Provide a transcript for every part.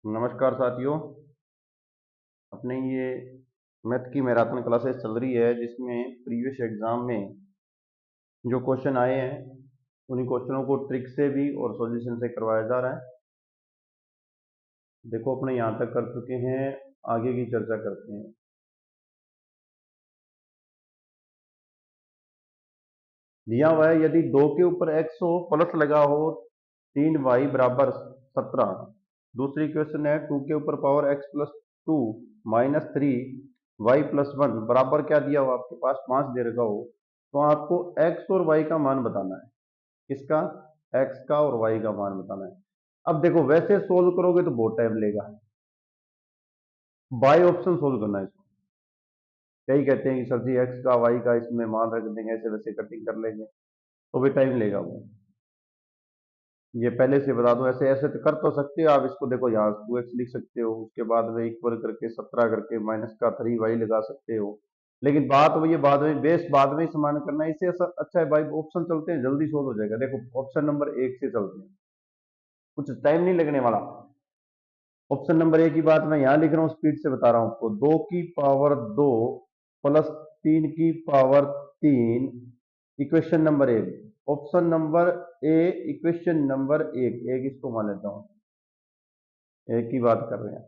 नमस्कार साथियों। अपने ये मैथ की मैराथन क्लासेस चल रही है जिसमें प्रीवियस एग्जाम में जो क्वेश्चन आए हैं उन्हीं क्वेश्चनों को ट्रिक से भी और सॉल्यूशन से करवाया जा रहा है। देखो अपने यहाँ तक कर चुके हैं, आगे की चर्चा करते हैं। दिया हुआ है यदि 2 के ऊपर x हो प्लस लगा हो 3y बराबर 17। दूसरी क्वेश्चन है 2 के ऊपर power x plus 2 minus 3y plus 1 बराबर क्या दिया हो, आपके पास 5 दे रखा हो, तो आपको x और y का मान बताना है। किसका? x का और y का मान बताना है। अब देखो वैसे सोल्व करोगे तो बहुत टाइम लेगा, बाय ऑप्शन सोल्व करना है इसको। कई कहते हैं कि सर जी x का y का इसमें मान रख देंगे, ऐसे वैसे कटिंग कर लेंगे, तो भी टाइम लेगा वो। ये पहले से बता दूं, ऐसे ऐसे तो कर तो सकते हो आप इसको। देखो यहाँ 2x लिख सकते हो, उसके बाद में इक्वल करके 17 करके माइनस का 3y लगा सकते हो। लेकिन बात वही है, बाद में बेस बाद में ही समान करना है। इससे अच्छा है भाई ऑप्शन चलते हैं, जल्दी सोल्व हो जाएगा। देखो ऑप्शन नंबर 1 से चलते हैं, कुछ टाइम नहीं लगने वाला। ऑप्शन नंबर 1 की बात मैं यहाँ लिख रहा हूँ, स्पीड से बता रहा हूँ आपको। 2 की पावर 2 प्लस 3 की power 3, equation number 1। Option number A, equation number 1। एक इसको मान लेता हूँ, एक की बात कर रहे हैं।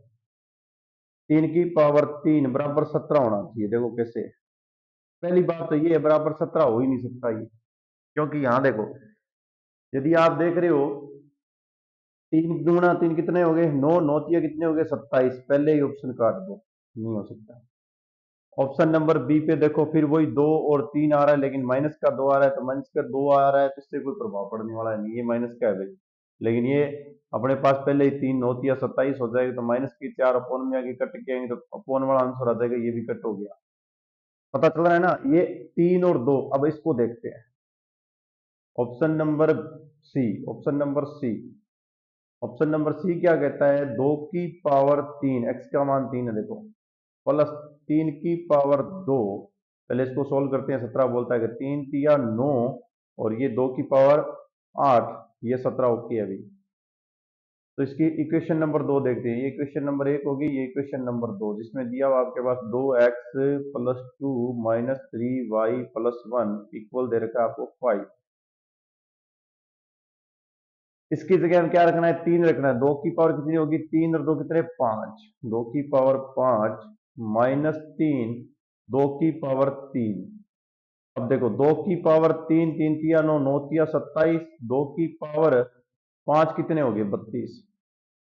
3 की पावर 3 बराबर 17 होना चाहिए। देखो कैसे, पहली बात तो ये है बराबर 17 हो ही नहीं सकता ये, क्योंकि यहां देखो यदि आप देख रहे हो 3 गुणा 3 कितने हो गए? 9, 9 तिया कितने हो गए? 27। पहले ही ऑप्शन काट दो, नहीं हो सकता। ऑप्शन नंबर बी पे देखो, फिर वही 2 और 3 आ रहा है, लेकिन माइनस का 2 आ रहा है, तो माइनस का 2 आ रहा है तो इससे कोई प्रभाव पड़ने वाला है नहीं, ये माइनस का है भाई। लेकिन ये अपने पास पहले ही 3 9 तिया 27 हो जाएगी, तो माइनस की 4 अपोन में आगे कट के आएंगे, तो अपोन वाला आंसर आ जाएगा, ये भी कट हो गया। पता चल रहा है ना? ये 3 और 2। अब इसको देखते हैं, option number C. Option number C, option number C क्या कहता है? 2 की पावर 3, एक्स का मान 3 है देखो, प्लस 3 की पावर 2। पहले इसको सोल्व करते हैं। 17 बोलता है कि 3 तिया 9 और ये 2 की पावर 8, ये 17 ओके अभी। तो इसकी इक्वेशन नंबर 2 देखते हैं। ये इक्वेशन नंबर 1 होगी, ये इक्वेशन नंबर 2, जिसमें दिया हुआ आपके पास 2x plus 2 minus 3y plus 1 equal दे रखा है आपको 5। इसकी जगह हम क्या रखना है? 3 रखना है। 2 की पावर कितनी होगी? 3 और 2 कितने? 5। 2 की पावर 5 माइनस 3, 2 की पावर 3। अब देखो 2 की पावर 3, 3 तिया 9, 9 तिया 27, 2 की पावर 5 कितने हो गए? 32।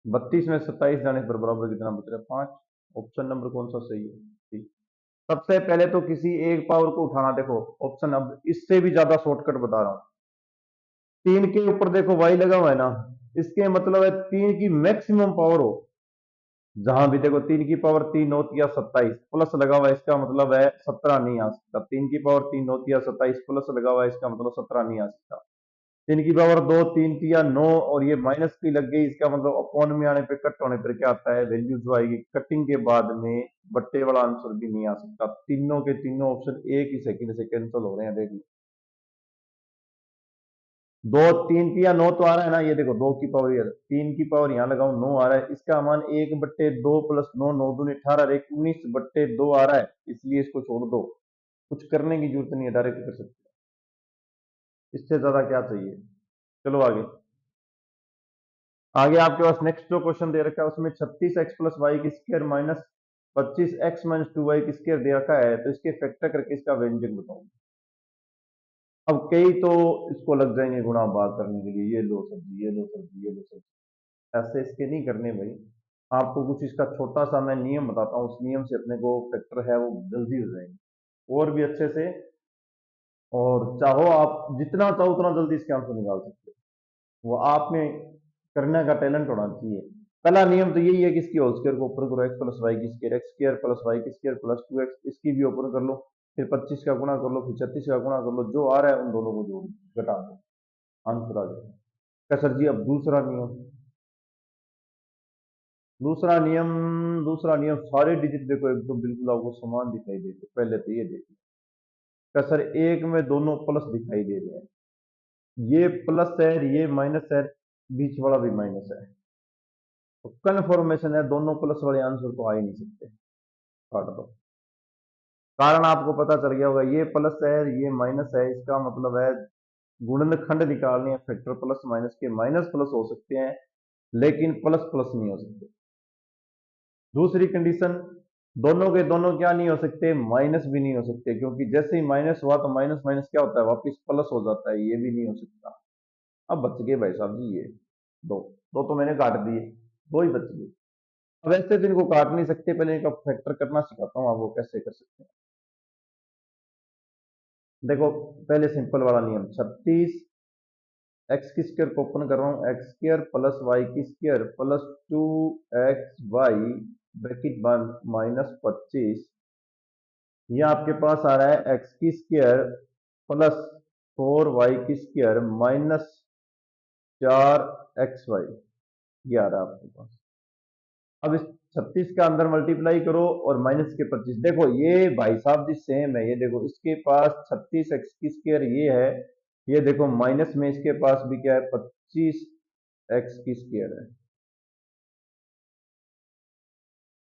32 में 27 जाने पर बराबर कितना बच रहा है? 5। ऑप्शन नंबर कौन सा सही है? ठीक। सबसे पहले तो किसी एक पावर को उठाना। देखो ऑप्शन, अब इससे भी ज्यादा शॉर्टकट बता रहा हूं। 3 के ऊपर देखो y लगा हुआ है ना, इसके मतलब है 3 की मैक्सिमम पावर हो। जहां भी देखो 3 की पावर 3 9 या 27 प्लस लगा हुआ है, इसका मतलब है 17 नहीं आ सकता। 3 की पावर 3 9 या 27 प्लस लगा हुआ है, इसका मतलब 17 नहीं आ सकता। 3 की पावर 2 3 या 9 और ये माइनस की लग गई, इसका मतलब अपॉन में आने पे, कट होने पर क्या आता है? वैल्यू जो आएगी कटिंग के बाद में, बट्टे वाला आंसर भी नहीं आ सकता। तीनों के तीनों ऑप्शन एक ही सेकंड से कैंसिल हो रहे हैं। देखिए 2 3 या 9 तो आ रहा है ना, ये देखो 2 की पावर, ये 3 की पावर यहाँ लगाओ 9 आ रहा है, इसका मान 1/2 प्लस 9, 9 दूनी 18, 19/2 आ रहा है, इसलिए इसको छोड़ दो। कुछ करने की जरूरत नहीं है, डायरेक्ट कर सकते हो। इससे ज्यादा क्या चाहिए? चलो आगे। आगे आपके पास नेक्स्ट जो क्वेश्चन दे रखा है उसमें 36x प्लस वाई की square minus 25x minus 2y की स्क्र दे रखा है, तो इसके फैक्टर करके इसका व्यंजक बताओ। अब कई तो इसको लग जाएंगे गुणा भाग करने के लिए, ये लो सब्जी, ये लो सब्जी, ये लो सब्जी। ऐसे इसके नहीं करने भाई। आपको कुछ इसका छोटा सा मैं नियम बताता हूँ, उस नियम से अपने को फैक्टर है वो जल्दी हो जाएंगे और भी अच्छे से। और चाहो आप जितना चाहो उतना जल्दी इसके आंसर निकाल सकते हो। वो आप में करने का टैलेंट होना चाहिए। पहला नियम तो यही है कि इसकी होल स्क्वायर को ऊपर करो, एक्स प्लस वाई की square, X square plus Y की स्क्वायर प्लस 2x, इसकी भी ऊपर कर लो। फिर 25 का गुणा कर लो, फिर 36 का गुणा कर लो, जो आ रहा है उन दोनों को जोड़ घटा दो, आंसर आ जाएगा। क्या सर जी? अब दूसरा नियम, दूसरा नियम दूसरा नियम सारे डिजिट देखो एकदम बिल्कुल आपको समान दिखाई देते। पहले तो ये देखिए, क्या सर एक में दोनों प्लस दिखाई दे रहे हैं, ये प्लस है, ये माइनस है, बीच वाला भी माइनस है। तो कन्फर्मेशन है, दोनों प्लस वाले आंसर तो आ ही नहीं सकते, काट दो। कारण आपको पता चल गया होगा, ये प्लस है ये माइनस है, इसका मतलब है गुणनखंड निकालनी है, फैक्टर प्लस माइनस के माइनस प्लस हो सकते हैं लेकिन प्लस प्लस नहीं हो सकते। दूसरी कंडीशन, दोनों के दोनों क्या नहीं हो सकते, माइनस भी नहीं हो सकते, क्योंकि जैसे ही माइनस हुआ तो माइनस माइनस क्या होता है, वापस प्लस हो जाता है, ये भी नहीं हो सकता। अब बच गए भाई साहब जी ये दो, दो तो मैंने काट दिए, दो ही बच गए। अब ऐसे तो इनको काट नहीं सकते, पहले इनका फैक्टर करना सिखाता हूँ आपको कैसे कर सकते हैं। देखो पहले सिंपल वाला नियम, 36 एक्स की स्क्वायर को ओपन कर रहा हूँ, एक्स स्क्वायर प्लस वाई की स्क्वायर प्लस 2xy ब्रैकेट बंद माइनस 25, ये आपके पास आ रहा है एक्स की स्क्वायर प्लस 4y की स्क्वायर माइनस 4xy, ये आ रहा है आपके पास। अब इस 36 का अंदर मल्टीप्लाई करो और माइनस के 25, देखो ये भाई साहब जी सेम है, ये देखो इसके पास 36 एक्स की स्क्वायर ये है, ये देखो माइनस में इसके पास भी क्या है 25 एक्स की स्क्वायर है।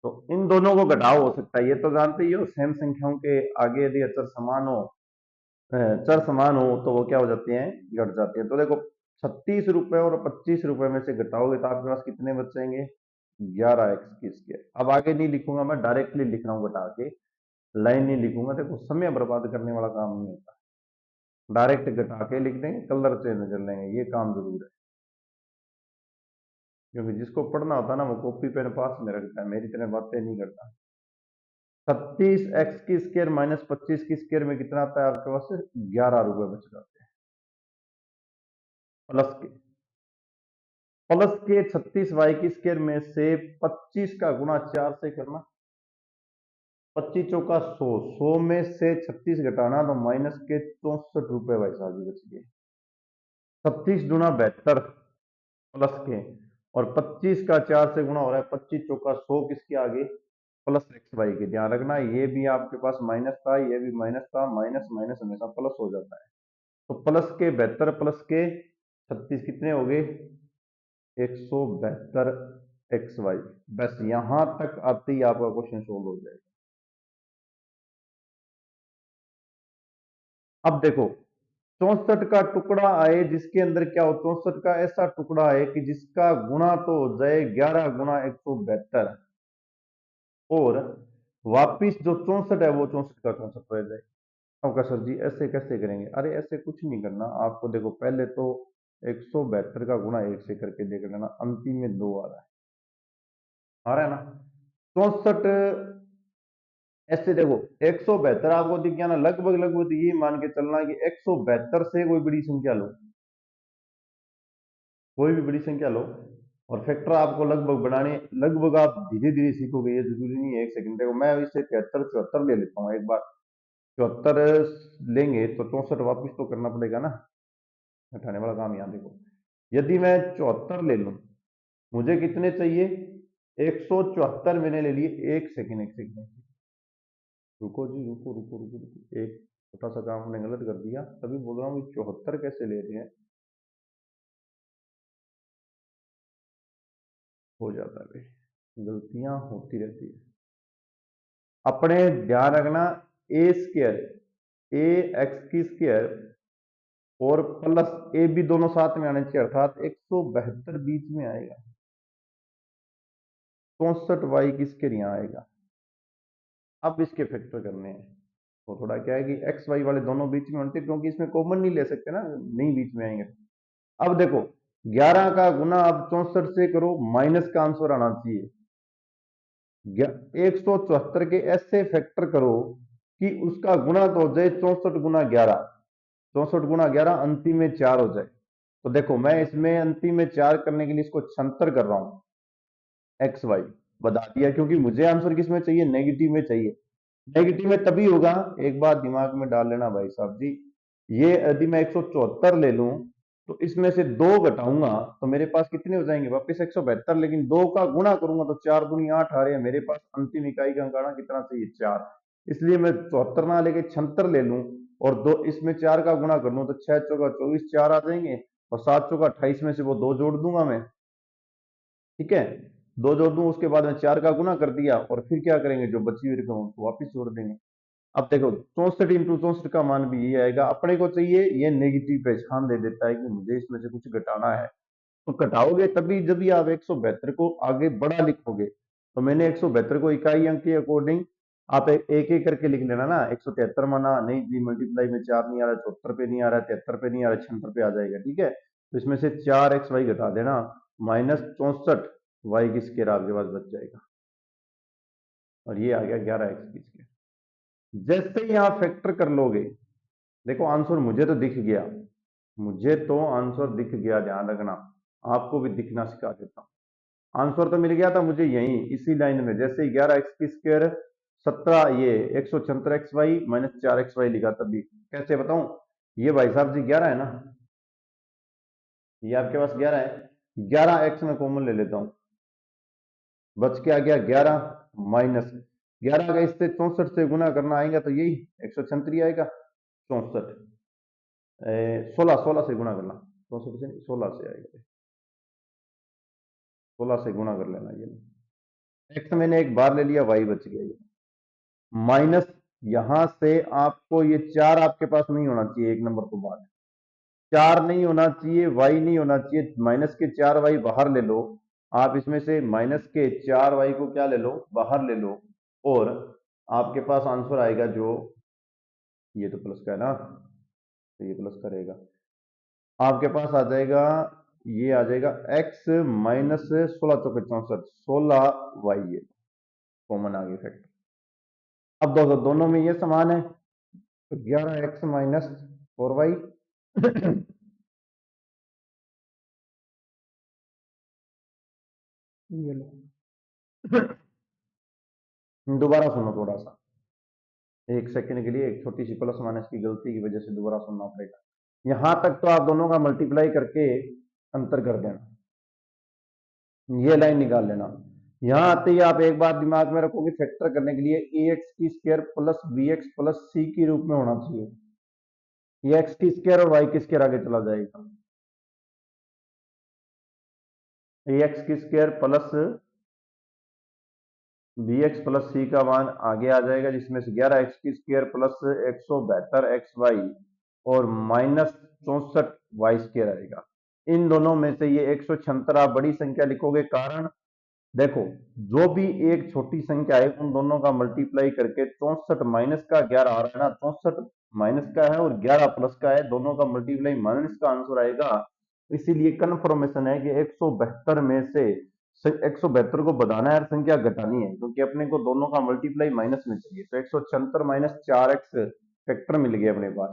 तो इन दोनों को घटाव हो सकता है, ये तो जानते ही हो, सेम संख्याओं के आगे यदि अचर समान हो, चर समान हो तो वो क्या हो जाते हैं, घट जाते हैं। तो देखो 36 रुपए और 25 रुपए में से घटाओगे तो आपके पास कितने बचेंगे, 11x की स्क्वायर। अब आगे नहीं लिखूंगा, मैं डायरेक्टली लिख रहा हूँ घटा के, लाइन नहीं लिखूंगा, देखो समय बर्बाद करने वाला काम नहीं होता, डायरेक्ट घटा के लिख देंगे, कलर चेंज कर लेंगे, ये काम जरूर है, क्योंकि जिसको पढ़ना होता है ना वो कॉपी पेन पास में रखता है, मेरी तरह बातें नहीं करता। 36x की स्क्वायर माइनस 25 की स्क्वायर में कितना आता है आपके पास, 11 रुपए बच जाते हैं, प्लस के 36y की स्क्वायर में से 25 का गुणा 4 से करना, 25 चौका 100, 100 में से 36 घटाना तो माइनस के 64 रुपए भाई साहब जी बच गए। 36 गुना 72 प्लस के, और 25 का 4 से गुणा हो रहा है, 25 चौका 100 किसके आगे, प्लस एक्स वाई के। ध्यान रखना ये भी आपके पास माइनस था, ये भी माइनस था, माइनस माइनस हमेशा प्लस हो जाता है। तो प्लस के 72 प्लस के 36 कितने हो गए, 172 एक्स वाई। बस यहां तक आते ही आपका क्वेश्चन सोल्व हो जाएगा। अब देखो 64 का टुकड़ा आए जिसके अंदर क्या हो, 64 का ऐसा टुकड़ा आए कि जिसका गुणा तो हो जाए 11 गुणा 172, और वापिस जो 64 है वो 64 का 64 रह जाए। अब कहा सर जी ऐसे कैसे करेंगे, अरे ऐसे कुछ नहीं करना आपको, देखो पहले तो 172 का गुणा 1 से करके देख लेना, अंतिम में 2 आ रहा है ना, 64 ऐसे देखो 172 आपको दिख गया ना, लगभग लगभग ये मान के चलना कि 172 से कोई बड़ी संख्या लो, कोई भी बड़ी संख्या लो, और फैक्टर आपको लगभग बनाने, लगभग आप धीरे धीरे सीखोगे, ये जरूरी नहीं है एक सेकंड। देखो मैं इसे 73 74 ले लेता हूँ एक बार, 74 लेंगे तो 64 वापिस तो करना पड़ेगा ना, हटाने वाला काम यहाँ देखो, यदि मैं 74 ले लूं, मुझे कितने चाहिए, 174 मैंने ले लिए, एक सेकंड एक सेकंड, रुको जी रुको रुको रुको रुको, एक छोटा सा काम हमने गलत कर दिया, तभी बोल रहा हूँ कि 74 कैसे ले रहे हैं, हो जाता है भाई, गलतियां होती रहती है। अपने ध्यान रखना, ए स्क्वायर, ए एक्स की स्क्वायर और प्लस ए भी दोनों साथ में आने चाहिए, अर्थात 172 बीच में आएगा, 64y की स्क्वायर यहां आएगा। अब इसके फैक्टर करने हैं, तो थोड़ा क्या है कि एक्स वाई वाले दोनों बीच में होते, क्योंकि इसमें कॉमन नहीं ले सकते ना, नहीं बीच में आएंगे। अब देखो 11 का गुना अब 64 से करो, माइनस का आंसर आना चाहिए, 174 के ऐसे फैक्टर करो कि उसका गुना तो हो जाए 64 गुना 11, 64 गुना 11 अंतिम में 4 हो जाए। तो देखो मैं इसमें अंतिम में 4 करने के लिए इसको छंतर कर रहा हूं, एक्स वाई बता दिया, क्योंकि मुझे आंसर किस में चाहिए, नेगेटिव में चाहिए। नेगेटिव में तभी होगा, एक बात दिमाग में डाल लेना भाई साहब जी, ये यदि मैं 174 ले लूं तो इसमें से 2 घटाऊंगा तो मेरे पास कितने हो जाएंगे, वापस 172, लेकिन 2 का गुणा करूंगा तो 4 दूनी 8 आ रहे हैं, मेरे पास अंतिम इकाई का अंकाना कितना चाहिए, 4। इसलिए मैं 74 ना लेके 76 ले लूं, और दो इसमें 4 का गुणा कर लूं तो 6 चौका 24, 4 आ जाएंगे, और 7 चौका 28 में से वो 2 जोड़ दूंगा मैं, ठीक है। दो जोड़ दूं, उसके बाद में 4 का गुना कर दिया और फिर क्या करेंगे, जो बची हुई रकम उसको वापिस जोड़ देंगे। अब देखो 64 इंटू 64 का मान भी ये आएगा। अपने को चाहिए ये नेगेटिव पहचान दे देता है कि मुझे इसमें से कुछ घटाना है, तो घटाओगे तभी जब भी आप 172 को आगे बड़ा लिखोगे। तो मैंने 172 को इकाई अंक के अकॉर्डिंग आप एक एक करके लिख लेना ना। 173 माना, नहीं जी मल्टीप्लाई में 4 नहीं आ रहा, 74 पे नहीं आ रहा, 73 पे नहीं आ रहा, 76 पे आ जाएगा, ठीक है। तो इसमें से 4xy घटा देना, माइनस 64 वाई की स्क्वायर आपके पास बच जाएगा, और ये आ गया 11x की स्क्वायर। जैसे ही आप फैक्टर कर लोगे, देखो आंसर मुझे तो दिख गया, मुझे तो आंसर दिख गया, ध्यान रखना, आपको भी दिखना सिखा देता हूं। आंसर तो मिल गया था मुझे यहीं इसी लाइन में, जैसे ही 11x की स्क्वायर 17 ये 176xy माइनस 4xy लिखा, तभी कैसे बताऊं, ये भाई साहब जी 11 है ना, ये आपके पास 11 है, 11x में कॉमन ले लेता हूं, बच के आ गया 11 माइनस 11 का इससे 64 से गुना करना आएगा तो यही 136 आएगा, 64 16 16 से गुना करना, 64 से 16 से आएगा, 16 से गुना कर लेना। ये एक्स मैंने एक बार ले लिया, वाई बच गया, ये माइनस यहां से आपको ये 4 आपके पास नहीं होना चाहिए, एक नंबर तो बाद 4 नहीं होना चाहिए, वाई नहीं होना चाहिए, माइनस के 4 वाई बाहर ले लो आप, इसमें से माइनस के 4 वाई को क्या ले लो, बाहर ले लो, और आपके पास आंसर आएगा जो, ये तो प्लस का है ना, तो ये प्लस का रहेगा, आपके पास आ जाएगा, ये आ जाएगा x माइनस 16 चौके 64, 16 वाई, ये कॉमन आ गया फैक्टर। अब दोनों में ये समान है, तो 11x माइनस 4y ये लो, दोबारा सुनो थोड़ा सा, एक सेकंड के लिए, एक छोटी सी प्लस माइनस की गलती की वजह से दोबारा सुनना पड़ेगा। यहां तक तो आप दोनों का मल्टीप्लाई करके अंतर कर देना, ये लाइन निकाल लेना। यहां आते ही आप एक बात दिमाग में रखोगे, फैक्टर करने के लिए ए एक्स की square plus B X plus C के रूप में होना चाहिए, ये एक्स की स्क्वायर और वाई की स्क्वायर आगे चला जाएगा, ए एक्स की square plus B X plus C का मान आगे आ जाएगा, जिसमें से 11x की स्क्वायर प्लस 172xy और माइनस 64y स्क्वायर आएगा। इन दोनों में से ये 176 आप बड़ी संख्या लिखोगे, कारण देखो जो भी एक छोटी संख्या है उन दोनों का मल्टीप्लाई करके 64 माइनस का 11 आ रहा है ना, 64 माइनस का है और 11 प्लस का है, दोनों का मल्टीप्लाई माइनस का आंसर आएगा। इसीलिए कन्फर्मेशन है कि 172 में से 172 को बढ़ाना है और संख्या घटानी है, क्योंकि अपने को दोनों का मल्टीप्लाई माइनस में चाहिए, तो 176 माइनस 4x फैक्टर मिल गया अपने पास,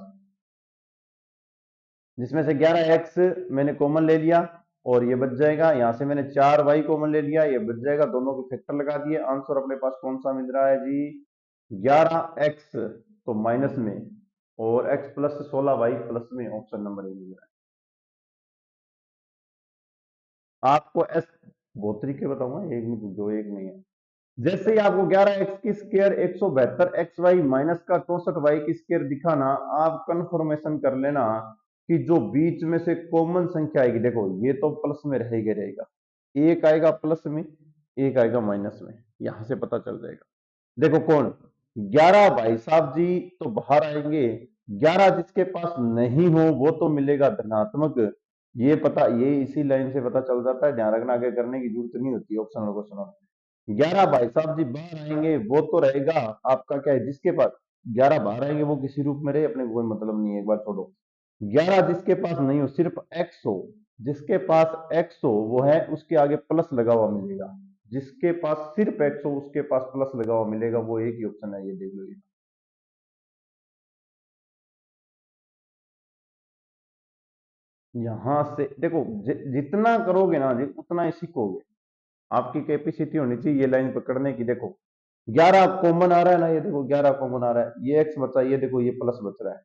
जिसमें से 11x मैंने कॉमन ले लिया और ये बच जाएगा, यहां से मैंने 4y कॉमन ले लिया, ये बच जाएगा, दोनों के फैक्टर लगा दिए, आंसर अपने पास कौन सा मिल रहा है जी, 11x तो माइनस में और x प्लस 16y प्लस में, ऑप्शन नंबर ए मिल रहा है आपको। एस बहुत तरीके बताऊंगा, एक नहीं दो, एक नहीं है। जैसे ही आपको 11x की स्क्वायर 172xy माइनस का 64y की स्क्वायर दिखाना, आप कंफर्मेशन कर लेना कि जो बीच में से कॉमन संख्या आएगी, देखो ये तो प्लस में रहेगा रहेगा, एक आएगा प्लस में, एक आएगा माइनस में, यहां से पता चल जाएगा। देखो कौन, 11 भाई साहब जी तो बाहर आएंगे, 11 जिसके पास नहीं हो वो तो मिलेगा धनात्मक, ये पता, ये इसी लाइन से पता चल जाता है, ध्यान रखना, आगे करने की जरूरत नहीं होती ऑप्शन क्वेश्चन। 11 भाई साहब जी बाहर आएंगे वो तो रहेगा आपका क्या है, जिसके पास 11 बाहर आएंगे वो किसी रूप में रहे, अपने को कोई मतलब नहीं है, एक बार छोड़ो। 11 जिसके पास नहीं हो, सिर्फ एक्स हो, जिसके पास एक्स हो वो है, उसके आगे प्लस लगा हुआ मिलेगा, जिसके पास सिर्फ एक्स हो उसके पास प्लस लगा हुआ मिलेगा, वो एक ही ऑप्शन है, ये देख लो। यहां से देखो जितना करोगे ना जी उतना ही सीखोगे, आपकी कैपेसिटी होनी चाहिए ये लाइन पकड़ने की। देखो 11 कॉमन आ रहा है ना, ये देखो 11 कॉमन आ रहा है, ये एक्स बचा, ये देखो ये प्लस बच रहा है,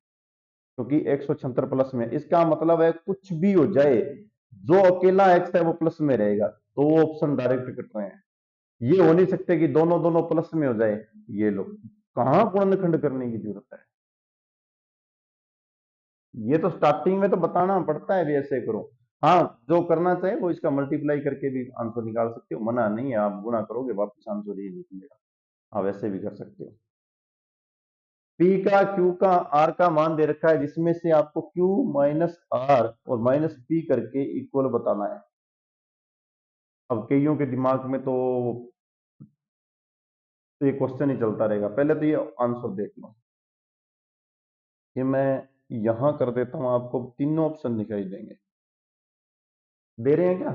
क्योंकि 176 प्लस में, इसका मतलब है कुछ भी हो जाए, जो अकेला एक्स है वो प्लस में रहेगा, तो वो ऑप्शन डायरेक्ट कट रहे हैं। ये हो नहीं सकते कि दोनों दोनों प्लस में हो जाए, ये लो, कहां गुणनखंड करने की जरूरत है, ये तो स्टार्टिंग में तो बताना पड़ता है भी ऐसे करो। हाँ, जो करना चाहे वो इसका मल्टीप्लाई करके भी आंसर निकाल सकते हो, मना नहीं है, आप गुणा करोगे वापस आंसर यही निकलेगा। आप ऐसे भी कर सकते हो। पी का, क्यू का, आर का मान दे रखा है, जिसमें से आपको क्यू माइनस आर और माइनस पी करके इक्वल बताना है। अब कईयों के दिमाग में तो ये क्वेश्चन ही चलता रहेगा। पहले तो ये आंसर देख लो, ये मैं यहां कर देता हूं, आपको तीनों ऑप्शन दिखाई देंगे। दे रहे हैं क्या?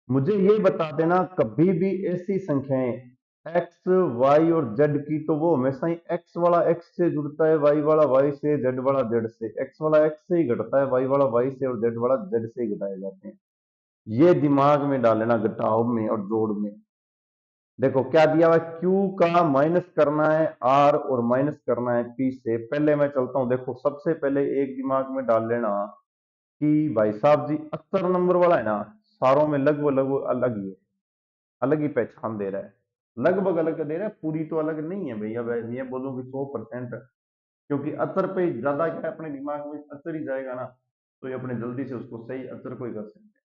मुझे ये बता देना, कभी भी ऐसी संख्याएं एक्स वाई और जेड की, तो वो हमेशा ही एक्स वाला एक्स से जुड़ता है, वाई वाला वाई से, जेड वाला जेड से। एक्स वाला एक्स से ही घटता है, वाई वाला वाई से और जेड वाला जेड से ही घटाए जाते हैं। ये दिमाग में डालना घटाव में और जोड़ में। देखो क्या दिया हुआ है, क्यू का माइनस करना है आर और माइनस करना है पी से। पहले मैं चलता हूं, देखो सबसे पहले एक दिमाग में डाल लेना कि भाई साहब जी, 70 नंबर वाला है ना, सारों में लगभग लगभग अलग ही है, अलग ही पहचान दे रहा है। लगभग अलग दे रहा है, पूरी तो अलग नहीं है भैया। मैं ये बोलूं कि 100%, क्योंकि अतर पे ज्यादा क्या है, अपने दिमाग में अतर ही जाएगा ना, तो ये अपने जल्दी से उसको सही अतर को ही कर सकते हैं।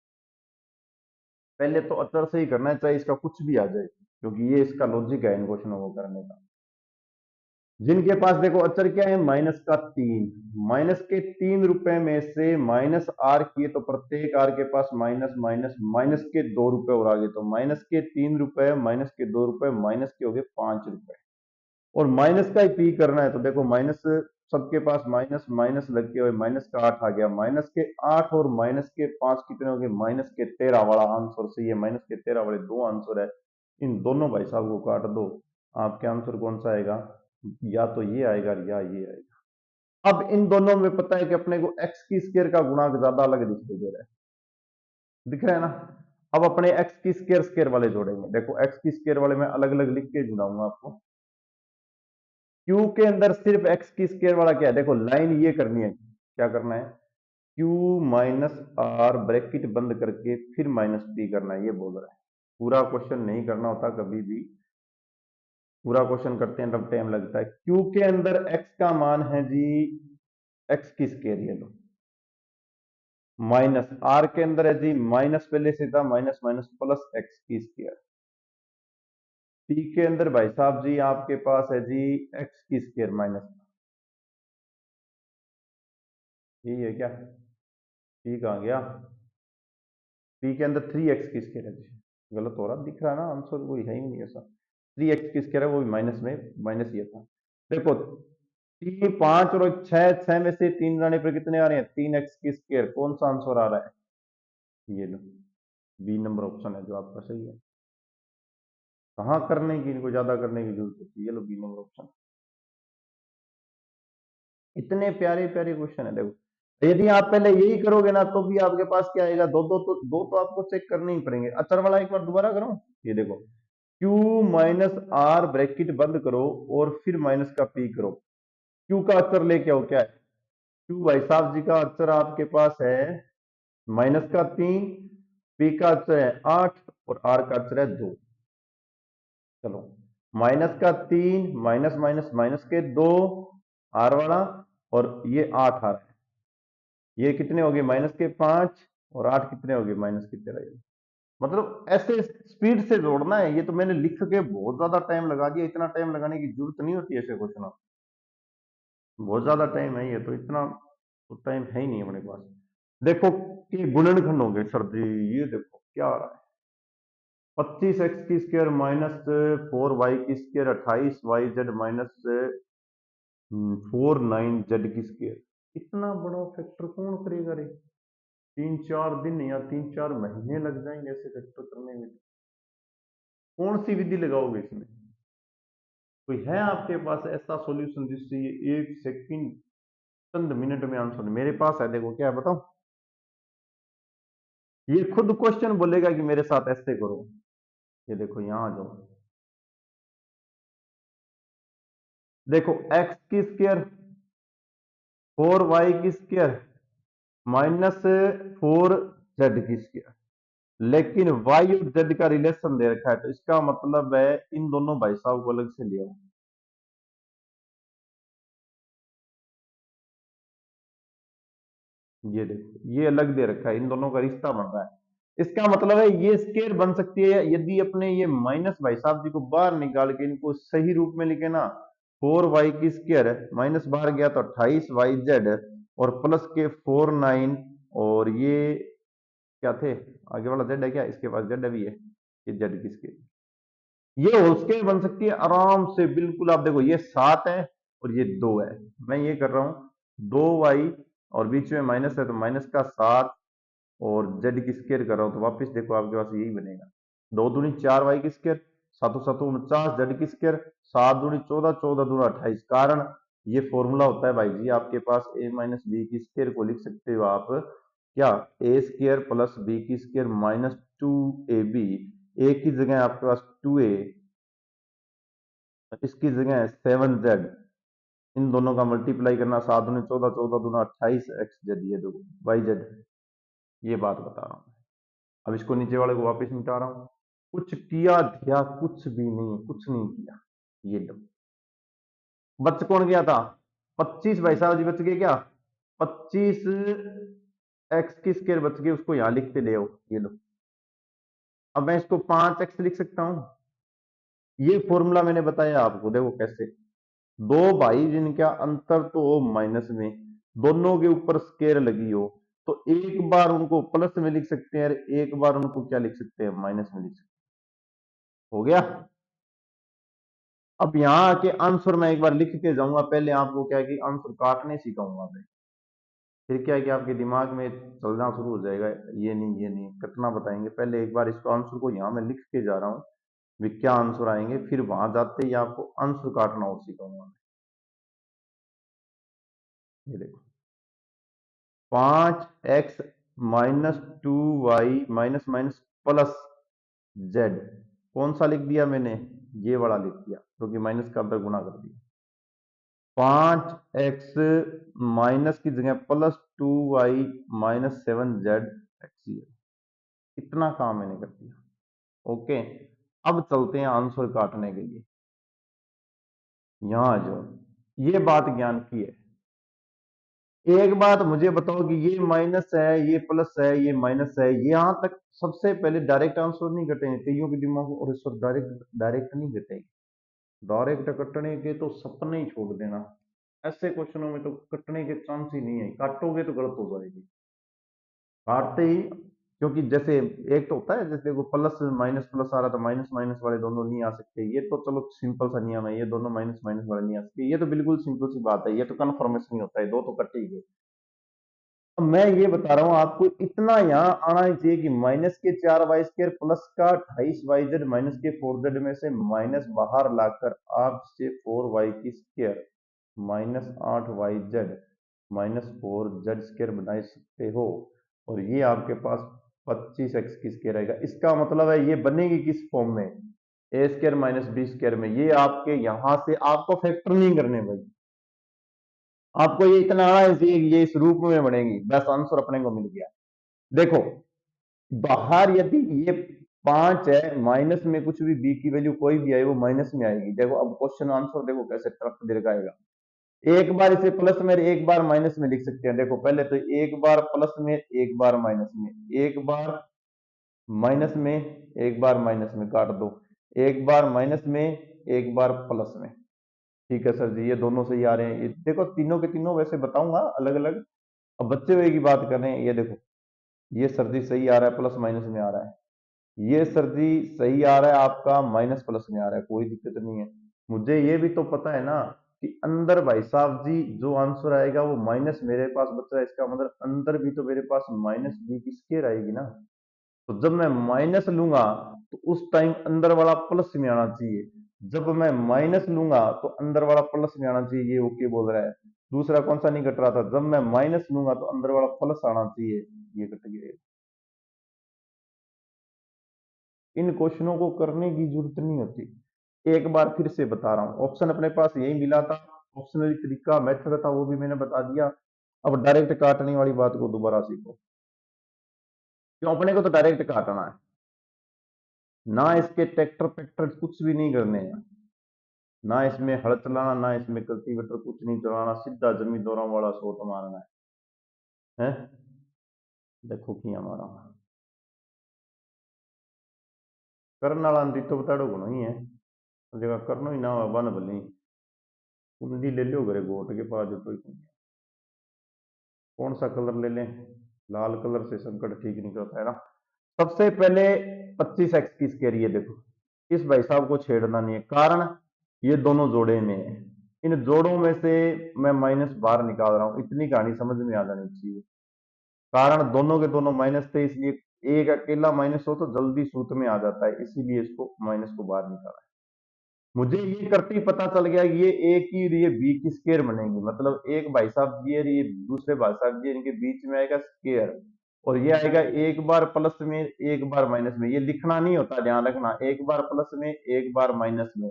पहले तो अतर से ही करना है, चाहे इसका कुछ भी आ जाए, क्योंकि ये इसका लॉजिक है इन क्वेश्चनों को करने का। जिनके पास देखो अचर क्या है, माइनस का 3, माइनस के 3 रुपए में से माइनस आर किए, तो प्रत्येक आर के पास माइनस माइनस माइनस के 2 रुपए और आगे, तो माइनस के 3 रुपए माइनस के 2 रुपए माइनस के हो गए 5 रुपए। और माइनस का ही पी करना है, तो देखो माइनस, सबके पास माइनस माइनस लग के हुए माइनस का 8 आ गया, माइनस के 8 और माइनस के 5 कितने हो गए, माइनस के 13 वाला आंसर सही है। माइनस के 13 वाले दो आंसर है, इन दोनों भाई साहब को काट दो, आपके आंसर कौन सा आएगा, या तो ये आएगा या ये आएगा। अब इन दोनों में पता है कि अपने को एक्स की स्केयर का गुणांक ज्यादा अलग दिखाई दे रहा है, दिख रहा है ना। अब अपने एक्स की स्केयर स्केयर वाले जोड़ेंगे। देखो एक्स की स्केयर वाले मैं अलग अलग लिख के जुड़ाऊंगा आपको। क्यू के अंदर सिर्फ एक्स की स्केयर वाला क्या है, देखो लाइन ये करनी है, क्या करना है, क्यू माइनस आर ब्रैकेट बंद करके फिर माइनस पी करना है, ये बोल रहा है। पूरा क्वेश्चन नहीं करना होता कभी भी, पूरा क्वेश्चन करते हैं तब टाइम लगता है। क्यू के अंदर एक्स का मान है जी, एक्स की स्केयर ये लो, माइनस आर के अंदर है जी माइनस, पहले से था माइनस माइनस प्लस एक्स की स्केयर। पी के अंदर भाई साहब जी आपके पास है जी एक्स की स्केयर माइनस, यही है क्या, पी कहाँ गया, पी के अंदर 3x की स्केयर है जी, गलत हो रहा दिख रहा है ना, आंसर कोई है ही नहीं ऐसा। 3x की स्केयर है, वो भी माइनस में, माइनस ये था। देखो तीन, 5 और 6, 6 में से 3 जाने पर कितने आ रहे हैं, 3x की स्केयर। कौन सा आंसर आ रहा है, ये लो, बी नंबर ऑप्शन है जो आपका सही है। कहाँ करने की, इनको ज्यादा करने की जरूरत होती है, ये लो बी नंबर ऑप्शन। इतने प्यारे प्यारे क्वेश्चन है देखो। यदि आप पहले यही करोगे ना, तो भी आपके पास क्या आएगा, दो तो आपको चेक करने ही पड़ेंगे। अचर वाला एक बार दोबारा करो, ये देखो, क्यू माइनस आर ब्रैकेट बंद करो और फिर माइनस का पी करो। क्यू का अचर लेके आओ, क्या है, क्यू भाई साहब जी का अचर आपके पास है माइनस का 3, पी का अचर है 8 और आर का अचर है 2। चलो, माइनस का 3 माइनस माइनस माइनस के 2, आर वाला, और ये 8 आ रहा है, ये कितने हो गए, माइनस के 5 और 8 कितने हो गए, माइनस की 13। मतलब ऐसे स्पीड से जोड़ना है, ये तो मैंने लिख के बहुत ज्यादा टाइम लगा दिया, इतना टाइम लगाने की जरूरत नहीं होती ऐसे क्वेश्चन। बहुत ज्यादा टाइम है, ये तो इतना तो टाइम है ही नहीं अपने पास। देखो कि गुणनखंड होंगे सर जी, ये देखो क्या आ रहा है, 25x की स्क्वायर माइनस 4y की स्क्वायर, 28yz माइनस 49z की स्क्वायर। इतना बड़ा फैक्टर कौन करेगा रे, 3-4 दिन या 3-4 महीने लग जाएंगे ऐसे फैक्टर करने में। कौन सी विधि लगाओगे इसमें, कोई है आपके पास ऐसा सॉल्यूशन जिससे ये 1 सेकंड, चंद मिनट में आंसर, मेरे पास है, देखो क्या है बताओ, ये खुद क्वेश्चन बोलेगा कि मेरे साथ ऐसे करो। ये देखो यहां आ जाओ, देखो एक्स की स्क्वायर 4y की स्क्वायर माइनस 4z की स्क्वायर, लेकिन y और z का रिलेशन दे रखा है, तो इसका मतलब है इन दोनों भाई साहब को अलग से लिया। ये देखो ये अलग दे रखा है, इन दोनों का रिश्ता बन रहा है। इसका मतलब है ये स्केयर बन सकती है यदि अपने ये माइनस भाई साहब जी को बाहर निकाल के इनको सही रूप में लिखे ना, 4y की स्केयर माइनस बाहर गया तो 28yz और प्लस के 49 और ये क्या थे, आगे वाला जेड है क्या, इसके पास जेड भी है, ये जेड की स्केयर, ये होल स्केयर बन सकती है आराम से बिल्कुल। आप देखो ये 7 है और ये 2 है, मैं ये कर रहा हूं 2y और बीच में माइनस है तो माइनस का 7 और जेड की स्केयर कर रहा हूं तो वापस देखो आपके पास यही बनेगा, 2 दूनी 4 वाई की स्केयर, सातों सातों 49 जेड की स्केयर, 7 दूनी 14, 14 दूना 28। कारण ये फॉर्मूला होता है भाई जी आपके पास ए माइनस बी की स्केयर को लिख सकते हो आप क्या, ए स्केयर प्लस बी की स्केयर माइनस 2ab, ए की जगह आपके पास 2a, इसकी जगह है 7z, इन दोनों का मल्टीप्लाई करना, 7 दूनी 14, 14 दूना 28 एक्स जेड, ये दो वाई जेड, ये बात बता रहा हूं। अब इसको नीचे वाले को वापस मिटा रहा हूं, कुछ किया धिया कुछ भी नहीं, कुछ नहीं किया, ये लो बच कौन गया था, 25 भाई साहब जी बच गए क्या, 25 एक्स की स्केयर बच गई, उसको यहां लिखते ले आओ, ये लो। अब मैं इसको 5x लिख सकता हूं, ये फॉर्मूला मैंने बताया आपको, देखो कैसे, दो भाई जिनका अंतर तो हो माइनस में, दोनों के ऊपर स्केयर लगी हो, तो एक बार उनको प्लस में लिख सकते हैं और एक बार उनको क्या लिख सकते हैं, माइनस में लिख सकते हैं, हो गया। अब यहां आके आंसर मैं एक बार लिख के जाऊंगा, पहले आपको क्या है कि आंसर काटने सिखाऊंगा मैं, फिर क्या है कि आपके दिमाग में चलना शुरू हो जाएगा, ये नहीं कटना बताएंगे, पहले एक बार इसको आंसर को यहां मैं लिख के जा रहा हूं, भी क्या आंसर आएंगे, फिर वहां जाते ही आपको आंसर काटना और सिखाऊंगा। ये देखो 5x minus 2y minus minus plus Z, कौन सा लिख दिया मैंने, ये वाला लिख दिया क्योंकि माइनस का अंदर गुना कर दिया, 5x माइनस की जगह plus 2y minus 7z x, इतना काम मैंने कर दिया। ओके, अब चलते हैं आंसर काटने के लिए, यहां जो ये बात ज्ञान की है, एक बात मुझे बताओ कि ये माइनस है ये प्लस है ये माइनस है, यहां तक सबसे पहले डायरेक्ट आंसर नहीं कटेंगे कईयों के दिमाग में, और इस वक्त डायरेक्ट डायरेक्ट नहीं कटेंगे, डायरेक्ट कटने के तो सपने ही छोड़ देना, ऐसे क्वेश्चनों में तो कटने के चांस ही नहीं है, काटोगे तो गलत हो जाएगी, काटते ही, क्योंकि जैसे एक तो होता है जैसे देखो प्लस माइनस प्लस आ रहा था, माइनस माइनस वाले दोनों नहीं आ सकते, ये तो चलो सिंपल सा नियम है, ये दोनों माइनस माइनस वाले नहीं आ सकते, ये तो बिल्कुल सिंपल सी बात है, ये तो कन्फर्मेशन ही होता है, दो तो कट ही गए। अब मैं ये बता रहा हूं आपको, इतना यहां आना ही चाहिए कि माइनस के 4 वाई स्केयर प्लस का 28 वाई जेड माइनस के 4 जेड में से माइनस बाहर लाकर आप से 4 वाई की square minus 8 Y Z minus 4 Z square बना सकते हो, और ये आपके पास 25 एक्स की स्केयर आएगा, इसका मतलब है ये बनेगी किस फॉर्म में, ए स्केयर माइनस बी स्केयर में, ये आपके यहां से आपको फैक्टर नहीं करने भाई, आपको ये इतना आना चाहिए कि ये इस रूप में बनेगी, बस आंसर अपने को मिल गया। देखो बाहर यदि ये 5 है, माइनस में कुछ भी बी की वैल्यू कोई भी आए वो माइनस में आएगी, देखो अब क्वेश्चन आंसर देखो कैसे टफ दिखाएगा, एक बार इसे प्लस में एक बार माइनस में लिख सकते हैं, देखो पहले तो एक बार प्लस में एक बार माइनस में, एक बार माइनस में एक बार माइनस में काट दो, एक बार माइनस में एक बार प्लस में, ठीक है सर जी ये दोनों सही आ रहे हैं, ये देखो तीनों के तीनों वैसे बताऊंगा अलग अलग, अब बच्चे हुए की बात कर रहे हैं, ये देखो ये सर्दी सही आ रहा है प्लस माइनस में आ रहा है, ये सर्दी सही आ रहा है आपका माइनस प्लस में आ रहा है, कोई दिक्कत नहीं है, मुझे ये भी तो पता है ना कि अंदर भाई साहब जी जो आंसर आएगा वो माइनस मेरे पास बच रहा है, इसका मतलब अंदर भी तो मेरे पास माइनस बी की स्केयर आएगी ना, तो जब मैं माइनस लूंगा तो उस टाइम अंदर वाला प्लस में आना चाहिए, जब मैं माइनस लूंगा तो अंदर वाला प्लस में आना चाहिए, ये ओके बोल रहा है, दूसरा कौन सा नहीं कट रहा था, जब मैं माइनस लूंगा तो अंदर वाला प्लस आना चाहिए, ये कट गया। इन क्वेश्चनों को करने की जरूरत नहीं होती, एक बार फिर से बता रहा हूं, ऑप्शन अपने पास यही मिला था, ऑप्शनल तरीका मेथड था वो भी मैंने बता दिया, अब डायरेक्ट काटने वाली बात को दोबारा सीखो, क्यों अपने को तो डायरेक्ट काटना है, ना इसके ट्रैक्टर पैक्टर कुछ भी नहीं करने हैं, ना इसमें हल चलाना ना इसमें कल्टीवेटर कुछ नहीं चलाना, सीधा जमीन दौरान वाला शॉट मारना है। है। देखो कि हमारा करने वाला तो बताड़ो गुण ही है, जगह करनो ही ना हो बन भली कुंडी ले लो घरे गोट के पास जो तो ही कुंडी। कौन सा कलर ले लें? लाल कलर से संकट ठीक नहीं करता है ना। सबसे पहले 25x की स्केयर, ये देखो इस भाई साहब को छेड़ना नहीं है, कारण ये दोनों जोड़े में है। इन जोड़ों में से मैं माइनस बाहर निकाल रहा हूं, इतनी कहानी समझ में आ जानी चाहिए। कारण दोनों के दोनों माइनस थे, इसलिए एक अकेला माइनस हो तो जल्दी सूत्र में आ जाता है, इसीलिए इसको माइनस को बाहर निकाला है। मुझे ये करते ही पता चल गया कि ये ए की और ये बी की स्केयर बनेगी, मतलब एक भाई साहब जी और ये दूसरे भाई साहब जी, इनके बीच में आएगा स्केयर, और ये आएगा एक बार प्लस में एक बार माइनस में। ये लिखना नहीं होता, ध्यान रखना, एक बार प्लस में एक बार माइनस में।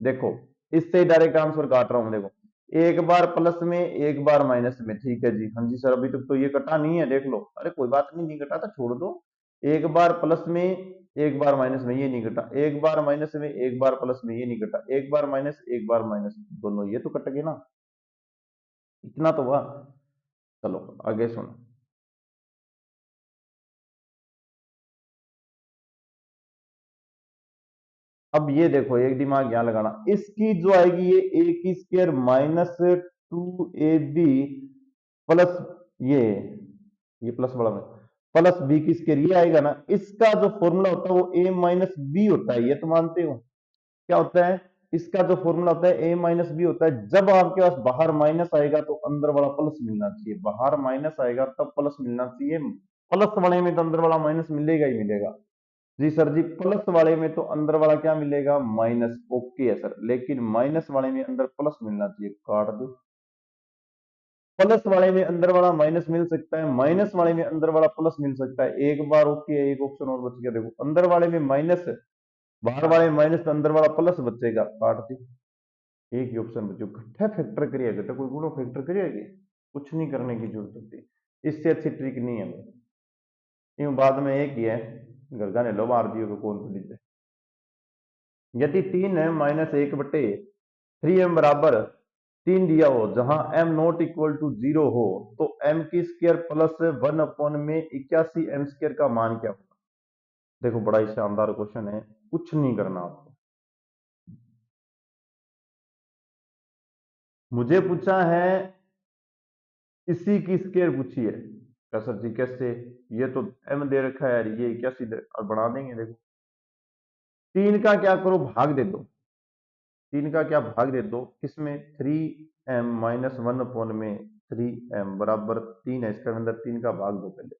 देखो इससे डायरेक्ट आंसर काट रहा हूं, देखो एक बार प्लस में एक बार माइनस में। ठीक है जी, हाँ जी सर अभी तक तो ये कटा नहीं है, देख लो। अरे कोई बात नहीं, नहीं कटा तो छोड़ दो। एक बार प्लस में एक बार माइनस में, ये नहीं कटा। एक बार माइनस में एक बार प्लस में, ये नहीं कटा। एक बार माइनस एक बार माइनस, दोनों ये तो कट गए ना, इतना तो हुआ। चलो आगे सुनो। अब ये देखो, एक दिमाग यहां लगाना, इसकी जो आएगी ये ए की स्क्वायर माइनस 2ab प्लस ये प्लस बड़ा में प्लस बी की स्क्वायर, ये आएगा ना। इसका जो फॉर्मूला होता है वो ए माइनस बी होता है, ये तो मानते हो। क्या होता है इसका जो फॉर्मूला होता है? ए माइनस बी होता है। जब आपके पास बाहर माइनस आएगा तो अंदर वाला प्लस मिलना चाहिए, बाहर माइनस आएगा तब प्लस मिलना चाहिए। प्लस वाले में तो अंदर वाला माइनस मिलेगा ही मिलेगा। जी सर जी, प्लस वाले में तो अंदर वाला क्या मिलेगा? माइनस। ओके है सर, लेकिन माइनस वाले में अंदर प्लस मिलना चाहिए, काट दो। प्लस वाले में अंदर वाला माइनस मिल सकता है, माइनस वाले में अंदर वाला प्लस मिल सकता है। एक बार ओके है, एक ऑप्शन और बच गया। देखो अंदर वाले में माइनस, बाहर वाले में माइनस, तो अंदर वाला प्लस बचेगा, काट दी। एक ही ऑप्शन बचो, घटा फैक्टर करिए, घटा कोई गुणो फैक्टर करिएगी, कुछ नहीं करने की जरूरत होती। इससे अच्छी ट्रिक नहीं है भाई। यूं बाद में एक ही है, घर का ने लो मार दियो तो कौन सी लीजिए। यदि 3 है माइनस 1 बटे 3m बराबर 3 दिया हो, जहां m नॉट इक्वल टू 0 हो, तो m की स्क्वायर प्लस 1 में 81 m स्क्वायर का मान क्या होगा? देखो बड़ा ही शानदार क्वेश्चन है, कुछ नहीं करना आपको। मुझे पूछा है इसी की स्क्वायर पूछी है। क्या सर जी कैसे? ये तो m दे रखा है यार, ये 81 और बढ़ा देंगे। देखो 3 का क्या करो, भाग दे दो। 3 का क्या भाग दे दो, किसमें? 3m माइनस 1 में 3m बराबर 3 है, इसका अंदर 3 का भाग दो पहले।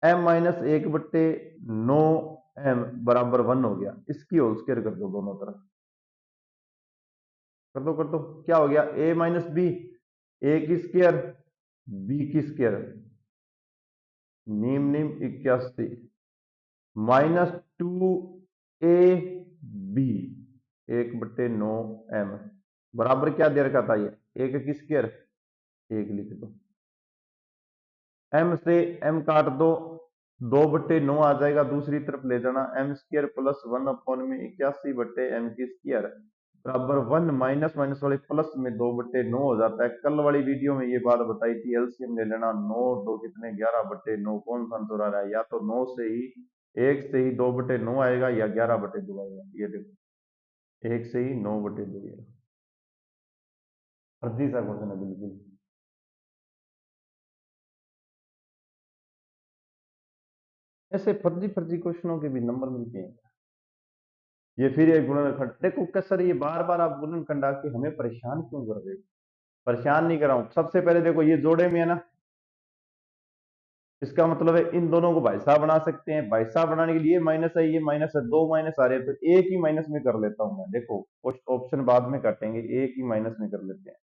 m माइनस 1/9m बराबर 1 हो गया, इसकी होल स्क्वायर कर दो दोनों तरफ। कर दो, क्या हो गया? a माइनस बी, ए की स्क्वायर बी की स्क्वायर, नीम नीम 81 माइनस 2 a बी 1/9m बराबर क्या दे रखा था? ये एक की स्क्वायर, एक लिख दो। m से m काट दो, 2/9 आ जाएगा, दूसरी तरफ ले जाना। m स्क्वायर प्लस 1 में 81/m की स्क्वायर बराबर 1, माइनस माइनस वाले प्लस में 2/9 हो जाता है। कल वाली वीडियो में ये बात बताई थी, एलसीएम ले लेना। 9 दो कितने? 11/9। कौन सा आंसर आ रहा है? या तो 9 से ही, एक से ही 2/9 आएगा, या 11/2 आएगा। ये देखो एक से ही 9/2 आएगा। फर्जी सा क्वेश्चन है बिल्कुल। ऐसे फर्जी फर्जी क्वेश्चनों के भी नंबर मिलते हैं। ये फिर एक गुणनखंड, देखो कसर, ये बार बार आप गुणनखंड आके हमें परेशान क्यों कर रहे हो? परेशान नहीं कर रहा हूं। सबसे पहले देखो ये जोड़े में है ना, इसका मतलब है इन दोनों को भाई साहब बना सकते हैं। भाई साहब बनाने के लिए माइनस है, ये माइनस है, दो माइनस आ रहे हैं, तो एक ही माइनस में कर लेता हूं मैं। देखो ऑप्शन बाद में काटेंगे, एक ही माइनस में कर लेते हैं।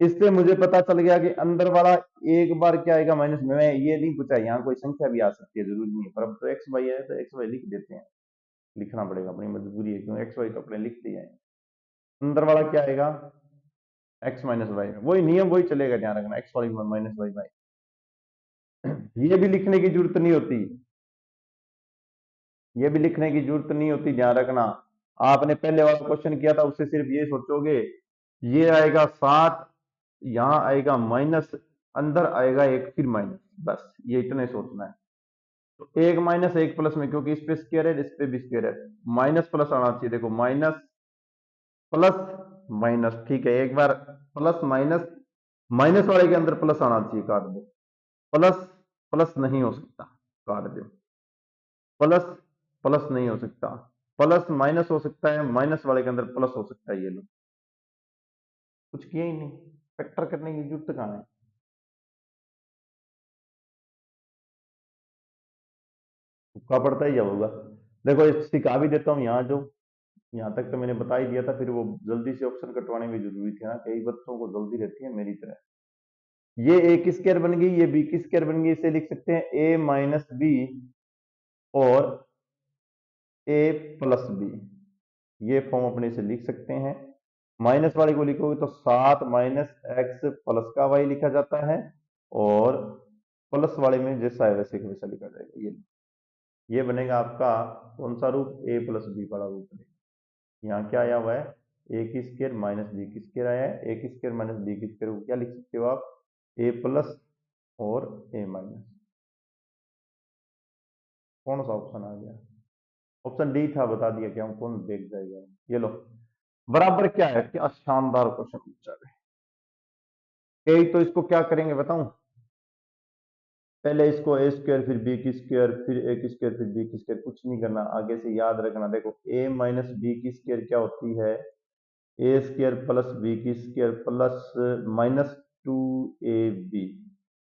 इससे मुझे पता चल गया कि अंदर वाला एक बार क्या आएगा? माइनस में। मैं ये नहीं पूछा, यहाँ कोई संख्या भी आ सकती है, जरूरी नहीं है, पर अब तो एक्स वाई है तो एक्स वाई लिख देते हैं। लिखना पड़ेगा, अपनी मजबूरी है, क्यों? एक्स वाई तो अपने लिखते हैं। अंदर वाला क्या आएगा? एक्स माइनस वाई, वही नियम वही चलेगा, ध्यान रखना, X Y minus Y by. ये भी लिखने की जरूरत नहीं होती, ये भी लिखने की जरूरत नहीं होती, ध्यान रखना। आपने पहले वाला क्वेश्चन किया था, उससे सिर्फ ये सोचोगे ये आएगा 7, यहां आएगा माइनस, अंदर आएगा एक, फिर माइनस, बस ये इतने सोचना है। तो एक माइनस एक प्लस में, क्योंकि इस पे स्क्वायर है इस पे भी स्क्वायर है, माइनस प्लस आना चाहिए। देखो माइनस प्लस माइनस, ठीक है, एक बार प्लस माइनस, माइनस वाले के अंदर प्लस आना चाहिए, काट दो। प्लस प्लस नहीं हो सकता, काट दो। प्लस प्लस नहीं हो सकता, प्लस माइनस हो सकता है, माइनस वाले के अंदर प्लस हो सकता है, ये लो, कुछ किया ही नहीं, फैक्टर करने की जरूरत कहां है। तुक्का पड़ता ही जब होगा। देखो इस सिखा भी देता हूँ, यहाँ जो, यहाँ तक तो मैंने बता ही दिया था, फिर वो जल्दी से ऑप्शन कटवाने में जरूरी थी ना, कई बच्चों को जल्दी रहती है मेरी तरह। ये ए की स्क्वायर बन गई, ये बी की स्क्वायर बन गई, इसे लिख सकते हैं ए माइनस बी और ए प्लस बी, ये फॉर्म अपने से लिख सकते हैं। माइनस वाले को लिखोगे तो 7 माइनस एक्स प्लस का वाई लिखा जाता है, और प्लस वाले में जैसा है वैसे का वैसा लिखा जाएगा। ये बनेगा आपका कौन सा रूप, ए प्लस बी वाला रूप बनेगा। यहाँ क्या आया हुआ है, ए की स्क्वायर माइनस बी की स्क्वायर आया है, ए की स्क्वायर माइनस बी की स्क्वायर को क्या लिख सकते हो आप, ए प्लस और ए माइनस। कौन सा ऑप्शन आ गया, ऑप्शन डी था, बता दिया क्या, कौन देख जाएगा। ये लो, बराबर क्या है, क्या शानदार क्वेश्चन पूछा है। ए तो इसको क्या करेंगे बताऊं, पहले इसको ए स्क्वायर फिर बी की स्क्वायर फिर ए की स्क्वायर फिर बी की स्क्वायर, कुछ नहीं करना, आगे से याद रखना। देखो ए माइनस बी की स्क्वायर क्या होती है, ए स्क्वायर प्लस बी की स्क्वायर प्लस माइनस 2ab,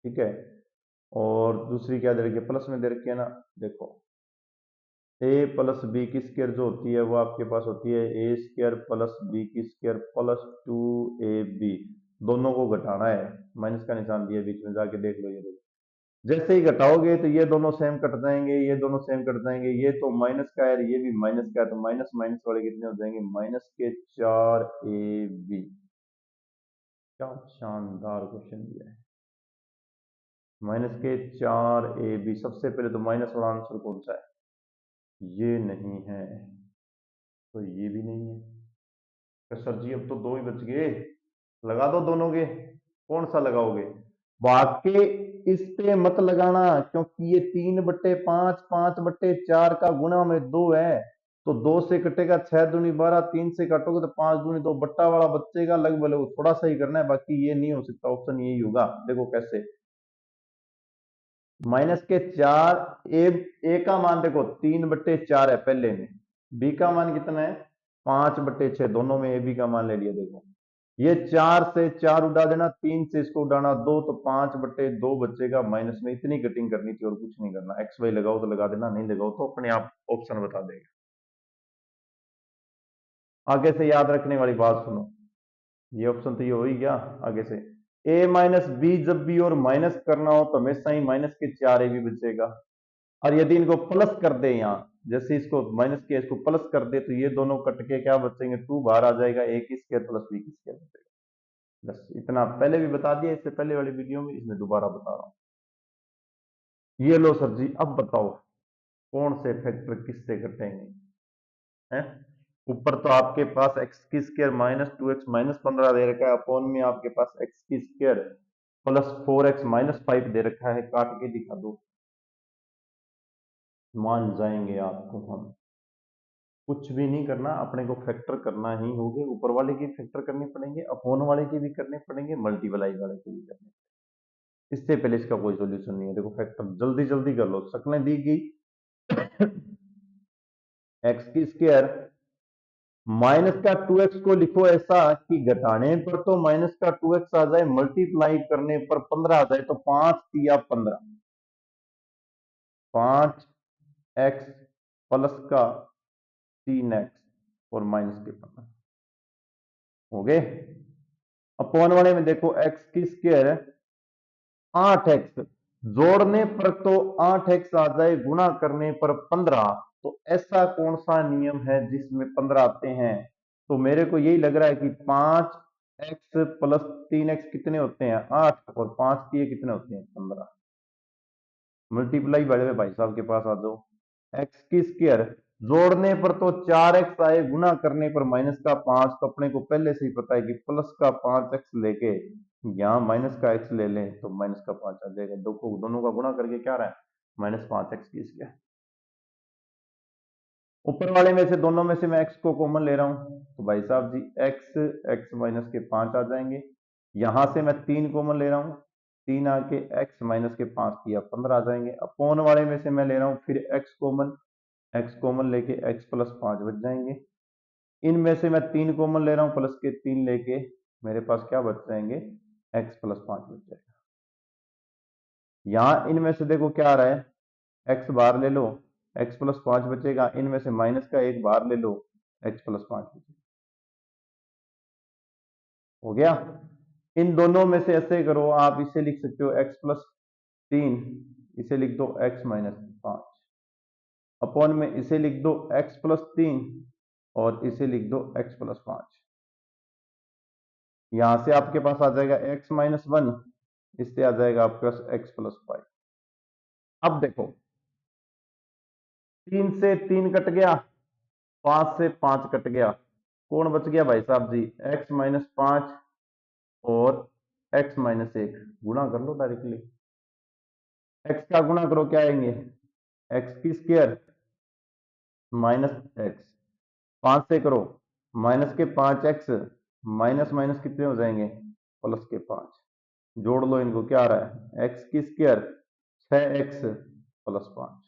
ठीक है। और दूसरी क्या दे रखी है, प्लस में दे रखी है ना, देखो ए प्लस बी की स्क्वायर जो होती है वो आपके पास होती है ए स्क्वायर प्लस बी की स्क्वायर प्लस 2ab, दोनों को घटाना है, माइनस का निशान दिया बीच में, जाके देख लो। ये देखो जैसे ही घटाओगे तो ये दोनों सेम कट जाएंगे, ये दोनों सेम कट जाएंगे, ये तो माइनस का है ये भी माइनस का है, तो माइनस माइनस वाले कितने हो जाएंगे, माइनस के 4ab। क्या शानदार क्वेश्चन दिया है, माइनस के 4ab। सबसे पहले तो माइनस वाला आंसर कौन सा है, ये नहीं है, तो ये भी नहीं है। तो सर जी अब तो दो ही बच गए, लगा दो दोनों के, कौन सा लगाओगे, बाकी इस पे मत लगाना, क्योंकि ये 3/5, 5/4 का गुणा में 2 है, तो 2 से कटेगा 6 दूनी 12, 3 से काटोगे तो 5 दूनी 2, बट्टा वाला बच्चेगा, लगभग लगभग थोड़ा सा ही करना है, बाकी ये नहीं हो सकता, ऑप्शन यही होगा। देखो कैसे, माइनस के 4, ए का मान देखो 3/4 है पहले में, बी का मान कितना है 5/6, दोनों में ए बी का मान ले लिया। देखो ये 4 से 4 उड़ा देना, 3 से इसको उड़ाना 2, तो 5/2 बचेगा माइनस में, इतनी कटिंग करनी थी और कुछ नहीं करना। एक्स वाई लगाओ तो लगा देना, नहीं लगाओ तो अपने आप ऑप्शन बता देगा। आगे से याद रखने वाली बात सुनो, ये ऑप्शन तो ये हो ही गया। आगे से ए माइनस बी जब भी और माइनस करना हो तो हमेशा ही माइनस के 4 ए भी बचेगा, और यदि इनको प्लस कर दे, यहाँ जैसे इसको माइनस किया इसको प्लस कर दे, तो ये दोनों कट के क्या बचेंगे, 2 बाहर आ जाएगा, ए की स्क्वायर प्लस बी की स्क्वायर बचेगा। बस इतना पहले भी बता दिया इससे पहले वाली वीडियो में, इसमें दोबारा बता रहा हूं। ये लो सर जी, अब बताओ कौन से फैक्टर किससे कटेंगे, हैं। ऊपर तो आपके पास एक्स की स्क्वायर माइनस 2x माइनस 15 दे रखा है, अपॉन में आपके पास एक्स की स्क्वायर प्लस 4x माइनस 5 दे रखा है, काट के दिखा दो, मान जाएंगे आपको हम। कुछ भी नहीं करना, अपने को फैक्टर करना ही होगे, ऊपर वाले की फैक्टर करने पड़ेंगे, अपॉन वाले के भी करने पड़ेंगे, मल्टीप्लाई वाले के भी करने पड़ेंगे। इससे पहले इसका कोई सोल्यूशन नहीं है। देखो फैक्टर जल्दी जल्दी कर लो, शक्लें दी गई। एक्स की स्क्वायर माइनस का 2x को लिखो ऐसा कि घटाने पर तो माइनस का 2x आ जाए, मल्टीप्लाई करने पर 15 आ जाए, तो 5×3 = 15, 5x प्लस का 3x और माइनस के 15 हो गए। अपॉन वाले में देखो एक्स की स्क्वायर 8x, जोड़ने पर तो 8x आ जाए, गुणा करने पर 15, तो ऐसा कौन सा नियम है जिसमें 15 आते हैं, तो मेरे को यही लग रहा है कि 5x प्लस 3x कितने होते हैं 8, और 5 के कितने होते हैं 15। मल्टीप्लाई वाले में भाई साहब के पास आ जाओ, एक्स की स्क्वायर जोड़ने पर तो 4x आए, गुना करने पर माइनस का 5, तो अपने को पहले से ही पता है कि प्लस का 5x लेके यहाँ माइनस का x ले लें तो माइनस का 5 आ जाएगा। दोनों का गुणा करके क्या रहा है, -5x की इसलिए। ऊपर वाले में से दोनों में से मैं x को कॉमन ले रहा हूं, तो भाई साहब जी x माइनस के 5 आ जाएंगे। यहां से मैं 3 कॉमन ले रहा हूं, 3 आके x माइनस के 5 किया 15 आ जाएंगे। अपोन वाले में से मैं ले रहा हूं फिर x कॉमन लेके x प्लस 5 बच जाएंगे। इनमें से मैं 3 कॉमन ले रहा हूं, प्लस के 3 लेके मेरे पास क्या बच जाएंगे, x प्लस 5 बच जाएगा। यहां इनमें से देखो क्या आ रहा है, x बाहर ले लो, x प्लस 5 बचेगा। इनमें से माइनस का 1 बाहर ले लो, x प्लस 5 बचेगा। हो गया। इन दोनों में से ऐसे करो, आप इसे लिख सकते हो x प्लस 3, इसे लिख दो x माइनस 5, अपॉन में इसे लिख दो x प्लस 3 और इसे लिख दो x प्लस 5। यहां से आपके पास आ जाएगा x माइनस 1, इससे आ जाएगा आपके पास x प्लस 5। अब देखो 3 से 3 कट गया, 5 से 5 कट गया, कौन बच गया भाई साहब जी, x माइनस 5 और x माइनस 1। गुणा कर लो डायरेक्टली, x का गुणा करो क्या आएंगे, x की स्क्वायर माइनस एक्स, 5 से करो माइनस के 5x, माइनस माइनस कितने हो जाएंगे, प्लस के 5। जोड़ लो इनको, क्या आ रहा है, x की square 6x plus 5।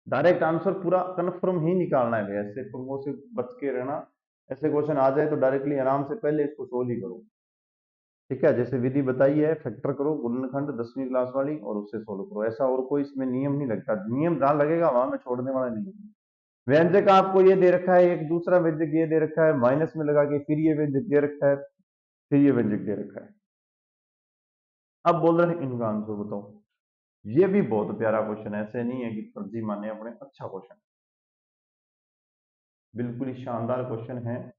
Direct answer पूरा कंफर्म ही निकालना है भैया, ऐसे पंगों से बच के रहना। ऐसे क्वेश्चन आ जाए तो डायरेक्टली आराम से पहले इसको सोल्व ही करो, ठीक है। जैसे विधि बताई है, फैक्टर करो गुणनखंड 10वीं क्लास वाली और उससे सोल्व करो। ऐसा और कोई इसमें नियम नहीं लगता, नियम जहां लगेगा वहां मैं छोड़ने वाला नहीं हूं। व्यंजक आपको ये दे रखा है, एक दूसरा व्यंजक ये दे रखा है, माइनस में लगा के फिर ये व्यंजक दे रखा है, फिर ये व्यंजक दे रखा है। अब बोल रहे हैं इनका आंसर बताओ। ये भी बहुत प्यारा क्वेश्चन है, ऐसे नहीं है कि फर्जी माने अपने, अच्छा क्वेश्चन, बिल्कुल ही शानदार क्वेश्चन है।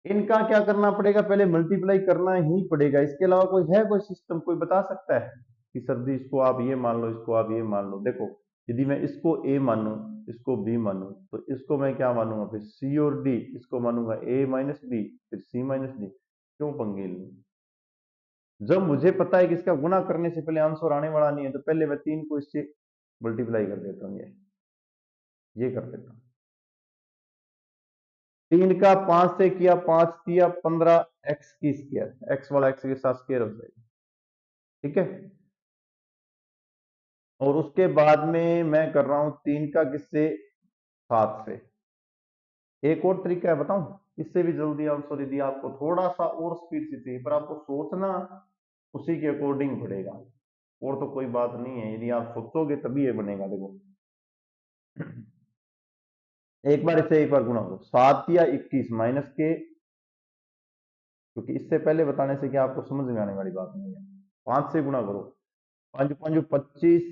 इनका क्या करना पड़ेगा, पहले मल्टीप्लाई करना ही पड़ेगा, इसके अलावा कोई है, कोई सिस्टम कोई बता सकता है कि सर जी इसको आप ये मान लो, इसको आप ये मान लो। देखो यदि मैं इसको a मानूं, इसको b मानूं, तो इसको मैं क्या मानूंगा, फिर c और d, इसको मानूंगा a माइनस b, फिर c माइनस d। क्यों पंगे लूं, जब मुझे पता है कि इसका गुणा करने से पहले आंसर आने वाला नहीं है, तो पहले मैं 3 को इससे मल्टीप्लाई कर देता हूँ, ये कर देता हूँ। 3 का 5 से किया, 5 दिया 15 x की स्क्वायर, x वाला x के साथ स्क्वायर हो जाएगा, ठीक है। और उसके बाद में मैं कर रहा हूं 3 का किससे, 7 से। एक और तरीका है बताऊं, इससे भी जल्दी आंसर, यदि आपको थोड़ा सा और स्पीड से चाहिए, पर आपको सोचना उसी के अकॉर्डिंग पड़ेगा, और तो कोई बात नहीं है, यदि आप सोचोगे तभी ये बनेगा। देखो एक बार इसे एक बार गुणा करो, 7 या 21 माइनस के, क्योंकि इससे पहले बताने से क्या आपको समझ में आने वाली बात नहीं है। 5 से गुणा करो, 5 5 25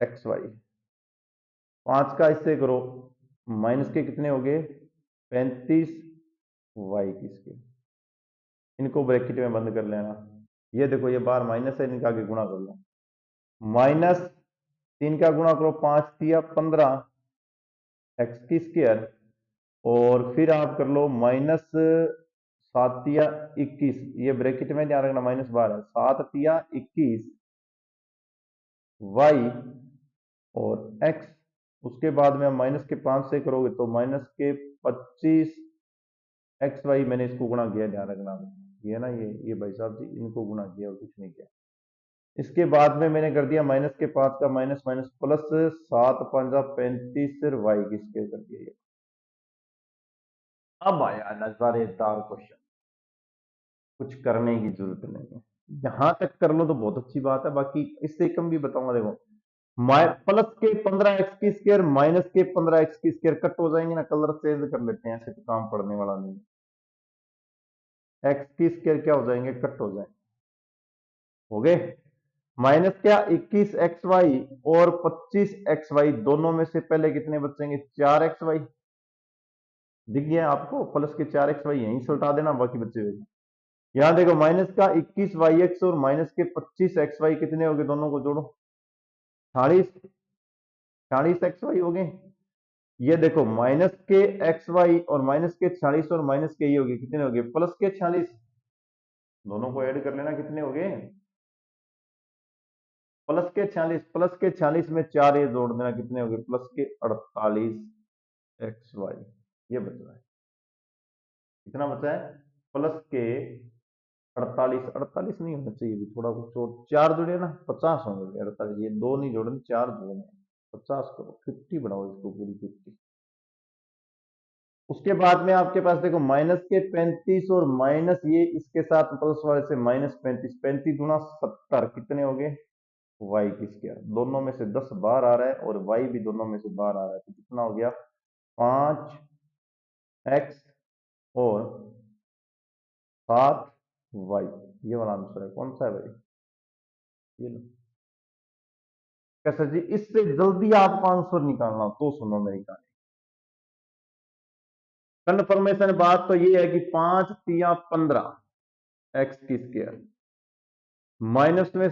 एक्स वाई, 5 का इससे करो माइनस के कितने हो गए, 35 वाई की स्केल। इनको ब्रैकेट में बंद कर लेना, ये देखो ये बार माइनस है, इनका आगे गुणा कर लो, माइनस 3 का गुणा करो, 5 दिया 15 एक्स की स्क्वायर, और फिर आप कर लो माइनस 7 या 21, ये ब्रैकेट में ध्यान रखना, माइनस बार है, 7 या 21 वाई और एक्स। उसके बाद में माइनस के 5 से करोगे तो माइनस के 25 एक्स वाई, मैंने इसको गुणा किया, ध्यान रखना, ये ना ये भाई साहब जी इनको गुणा किया और कुछ नहीं किया। इसके बाद में मैंने कर दिया माइनस के 5 का माइनस माइनस प्लस, 7 5 35 वाई की स्केल कर दिया। अब आया नजारेदार क्वेश्चन, कुछ करने की जरूरत नहीं है, यहां तक कर लो तो बहुत अच्छी बात है, बाकी इससे कम भी बताऊंगा। देखो प्लस के 15 एक्स की स्क्वायर माइनस के 15 एक्स की स्क्वायर कट हो जाएंगे ना, कलर चेंज कर लेते हैं, ऐसे तो काम पड़ने वाला नहीं। एक्स की स्क्वायर क्या हो जाएंगे, कट हो जाएंगे, हो गए। माइनस क्या 21 एक्स वाई और 25 एक्स वाई, दोनों में से पहले कितने बचेंगे, 4 एक्स वाई। दिख गया आपको, प्लस के 4 एक्स वाई यहीं से उठा देना, बाकी बचे हुए। यहां देखो माइनस का 21 वाई एक्स और माइनस के 25 एक्स वाई कितने हो गए, दोनों को जोड़ो, 46 एक्स वाई हो गए। ये देखो माइनस के एक्स वाई और माइनस के 46 और माइनस के ये हो गए, कितने हो गए प्लस के 46। दोनों को ऐड कर लेना, कितने हो गए प्लस के 46 में 4 ये जोड़ देना, कितने हो गए प्लस के 48 एक्स वाई। ये बच रहा है, कितना बचा है प्लस के 48, 48 नहीं होना चाहिए भी, थोड़ा कुछ और 4 जुड़े ना 50 होंगे 48, ये दो नहीं जोड़े 4 जोड़े 50 करो, 50 बनाओ इसको पूरी 50। उसके बाद में आपके पास देखो माइनस के 35 और माइनस ये इसके साथ प्लस वाले से माइनस 35, 35 गुना 70 कितने हो गए वाई की स्क्वायर। दोनों में से 10 बाहर आ रहा है और वाई भी दोनों में से बाहर आ रहा है, तो कितना हो गया 5 एक्स और 7 वाई। ये वाला आंसर है, कौन सा है भाई ये लो। कैसे जी, इससे जल्दी आपको आंसर निकालना हो तो सुनो मेरी कहानी। कन्फर्मेशन बात तो ये है कि 5 × 15 एक्स की स्क्वायर माइनस में,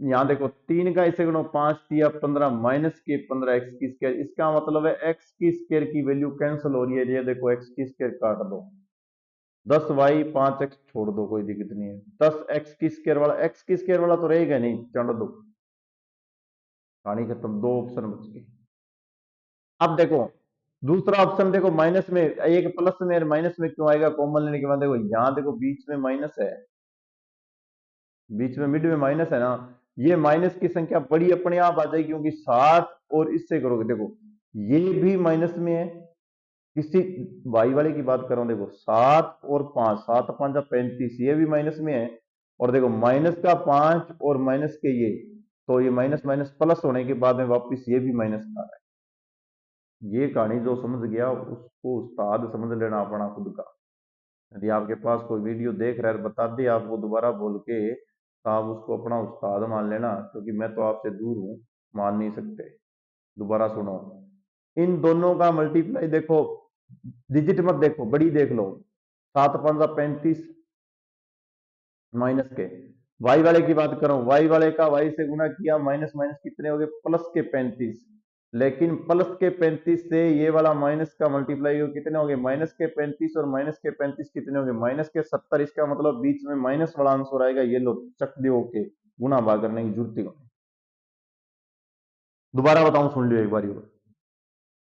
यहां देखो 3 का इसे गुणो 5 × 15 माइनस के 15 एक्स की स्क्वायर। इसका मतलब है एक्स की स्क्वायर की वैल्यू कैंसिल हो रही है, ये देखो एक्स की स्क्वायर काट दो, 10 वाई 5 एक्स छोड़ दो, कोई दिक्कत नहीं है। 10 एक्स की स्क्वायर वाला, एक्स की स्क्वायर वाला तो रहेगा नहीं, चढ़ दो, कहानी खत्म, दो ऑप्शन बच गए। अब देखो दूसरा ऑप्शन, देखो माइनस में एक प्लस में माइनस में क्यों आएगा, कॉमन लेने के बाद देखो यहां देखो बीच में माइनस है, बीच में मिड में माइनस है ना, ये माइनस की संख्या बड़ी अपने आप आ जाएगी, क्योंकि 7 और इससे करोगे देखो ये भी माइनस में है, किसी वाई वाले की बात कर रहा हूं, देखो 7 और 5, 7 × 5 = 35, ये भी माइनस में है, और देखो माइनस का 5 और माइनस के ये, तो ये माइनस माइनस प्लस होने के बाद में वापस ये भी माइनस का है। ये कहानी जो समझ गया उसको उस्ताद समझ लेना अपना खुद का। यदि आपके पास कोई वीडियो देख रहा है बता दे आपको दोबारा बोल के, तो आप उसको अपना उस्ताद मान लेना, क्योंकि मैं तो आपसे दूर हूं, मान नहीं सकते। दोबारा सुनो, इन दोनों का मल्टीप्लाई देखो, डिजिट मत देखो, बड़ी देख लो, 7 × 5 = 35 माइनस के, वाई वाले की बात करो, वाई वाले का वाई से गुना किया, माइनस माइनस कितने हो गए प्लस के 35, लेकिन प्लस के 35 से ये वाला माइनस का मल्टीप्लाई हो कितने हो गए माइनस के 35, और माइनस के 35 कितने हो गए माइनस के 70। इसका मतलब बीच में माइनस वाला आंसर आएगा, ये लो चक दो के, गुना भाग करने की जरूरत ही नहीं। दोबारा बताऊं, सुन लियो एक बार,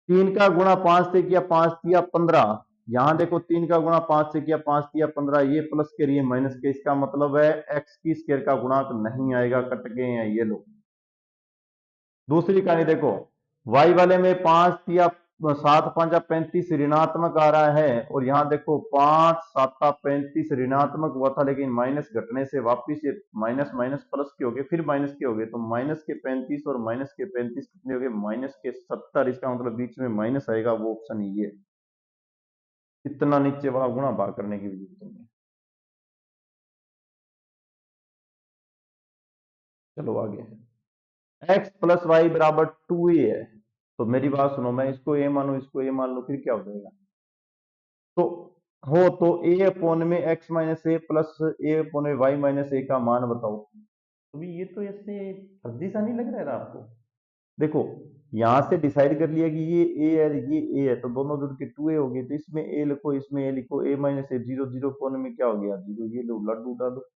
3 का गुणा 5 से किया 5×3 = 15, यहां देखो 3 का गुणा 5 से किया 5×3 = 15, ये प्लस के लिए माइनस के, इसका मतलब है एक्स की स्क्वायर का गुणांक नहीं आएगा, कट गए हैं ये लोग। दूसरी कहानी देखो, वाई वाले में 7 × 5 = 35 ऋणात्मक आ रहा है, और यहां देखो 5 × 7 = 35 ऋणात्मक हुआ था, लेकिन माइनस घटने से वापिस ये माइनस माइनस प्लस के हो गए, फिर माइनस के हो गए, तो माइनस के 35 और माइनस के 35 कितने हो गए माइनस के 70। इसका मतलब बीच में माइनस आएगा, वो ऑप्शन ये, इतना नीचे वाला गुणा भाग करने की भी जरूरत नहीं है। चलो आगे, एक्स प्लस वाई बराबर 2a है, तो मेरी बात सुनो, मैं इसको ए मानू इसको ए मान लो, फिर क्या हो जाएगा, तो हो तो ए अपॉन में एक्स माइनस ए प्लस ए अपॉन में वाई माइनस ए का मान बताओ। तो भी ये तो ऐसे फर्जी सा नहीं लग रहा है आपको। देखो यहां से डिसाइड कर लिया कि ये ए है ये ए है, तो दोनों जुड़ के 2a हो गए, तो इसमें ए लिखो इसमें ए लिखो, ए माइनस ए, 0 0 अपॉन में क्या हो गया 0, ये लो लड्डू डालो।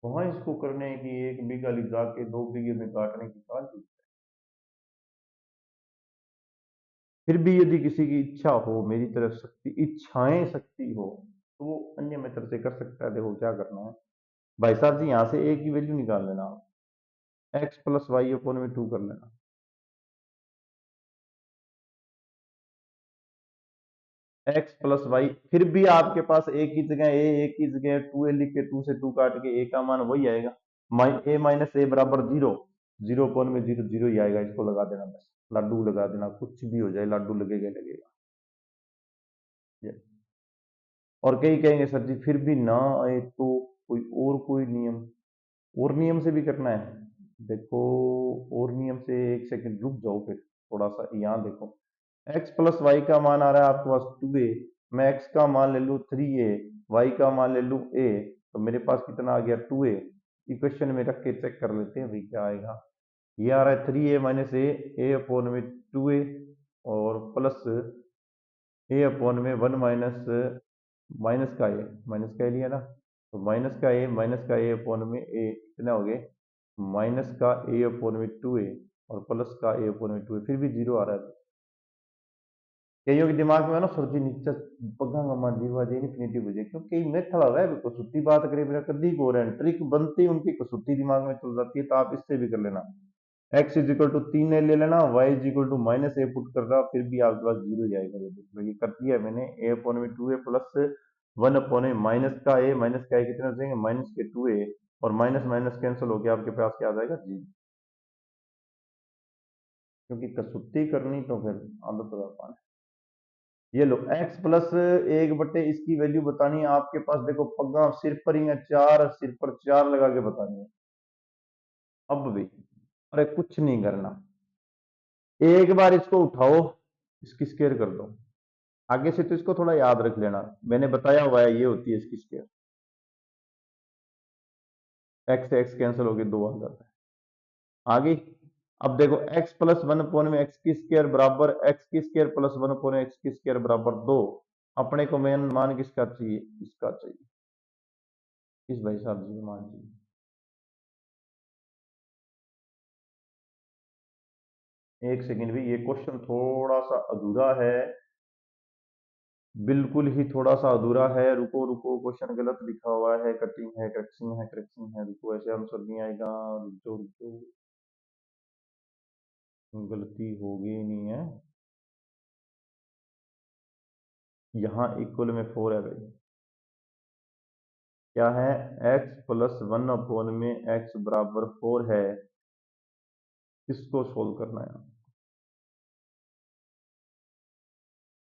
वहां इसको करने की 1 बीघा लिखा के 2 बीघे में काटने की बात। फिर भी यदि किसी की इच्छा हो, मेरी तरफ शक्ति इच्छाएं शक्ति हो, तो वो अन्य मेथड से कर सकता है। देखो क्या करना है भाई साहब जी, यहां से ए की वैल्यू निकाल लेना आप, एक्स प्लस वाई अपॉन में 2 कर लेना, एक्स प्लस वाई, फिर भी आपके पास ए की जगह ए की जगह 2a लिख के 2 से 2 काट के ए का मान वही आएगा, ए माइनस ए बराबर 0, 0 अपॉन में 0 0 ही आएगा, इसको लगा देना, बस लाडू लगा देना, कुछ भी हो जाए लाडू लगेगा ही लगेगा। और कई कहेंगे सर जी फिर भी ना आए तो कोई और कोई नियम, और नियम से भी करना है। देखो और नियम से एक सेकंड रुक जाओ, फिर थोड़ा सा यहाँ देखो, एक्स प्लस वाई का मान आ रहा है आपके पास 2a, मैं एक्स का मान ले लूँ 3a, वाई का मान ले लूँ a, तो मेरे पास कितना आ गया 2a। इक्वेशन में रख के चेक कर लेते हैं भाई क्या आएगा। ये आ रहा है 3a माइनस ए अपॉन में 2a और प्लस ए अपॉन में 1 माइनस माइनस का ए लिया ना, तो माइनस का ए अपॉन में ए कितना हो गए माइनस का ए अपॉन में 2a और प्लस का ए अपॉन में 2a, फिर भी जीरो आ रहा है। कईयों के दिमाग में है ना सुरती नीचे पगा मान जीवा जी इन्फिनिटी बजे, क्योंकि मैं थड़ा है कसुती बात करे मेरा कदी को रहे ट्रिक बनती उनकी कसुती दिमाग में चल जाती है, तो आप इससे भी कर लेना। x is equal to 3 A ले लेना, y is equal to minus A put कर रहा, फिर भी आपके पास जीरो जाएगा। ये कर दिया मैंने, ए अपॉन में 2a प्लस 1 अपॉन में माइनस का ए कितना हो जाएंगे माइनस के 2a, और माइनस माइनस कैंसिल हो गया, आपके पास क्या आ जाएगा जी, क्योंकि कसुत्ती करनी तो फिर आदत हो जाता है। ये लो x प्लस 1 बटे इसकी वैल्यू बतानी है आपके पास, देखो पग्गा सिर पर ही है 4, सिर पर 4 लगा के बतानी है। अब भी अरे कुछ नहीं करना, एक बार इसको उठाओ, इसकी स्क्वायर कर दो, आगे से तो इसको थोड़ा याद रख लेना, मैंने बताया हुआ है ये होती है इसकी स्क्वायर, एक्स से एक्स कैंसिल होकर 2 आ जाता है आगे। अब देखो x प्लस 1 अपॉन में एक्स की स्क्वायर बराबर एक्स की स्क्वायर प्लस 1 अपॉन एक्स की स्क्वायर बराबर 2, अपने को मेन मान किसका चाहिए, इसका चाहिए, इस भाई साहब जी मान चाहिए। एक सेकंड भी, ये क्वेश्चन थोड़ा सा अधूरा है, बिल्कुल ही थोड़ा सा अधूरा है, रुको रुको क्वेश्चन गलत लिखा हुआ है, कटिंग है करेक्शन है, रुको ऐसे आंसर नहीं आएगा, रुको रुको, गलती होगी नहीं है, यहाँ इक्वल में 4 है भाई, क्या है x प्लस 1 अपॉन में x बराबर 4 है, इसको सोल्व करना है।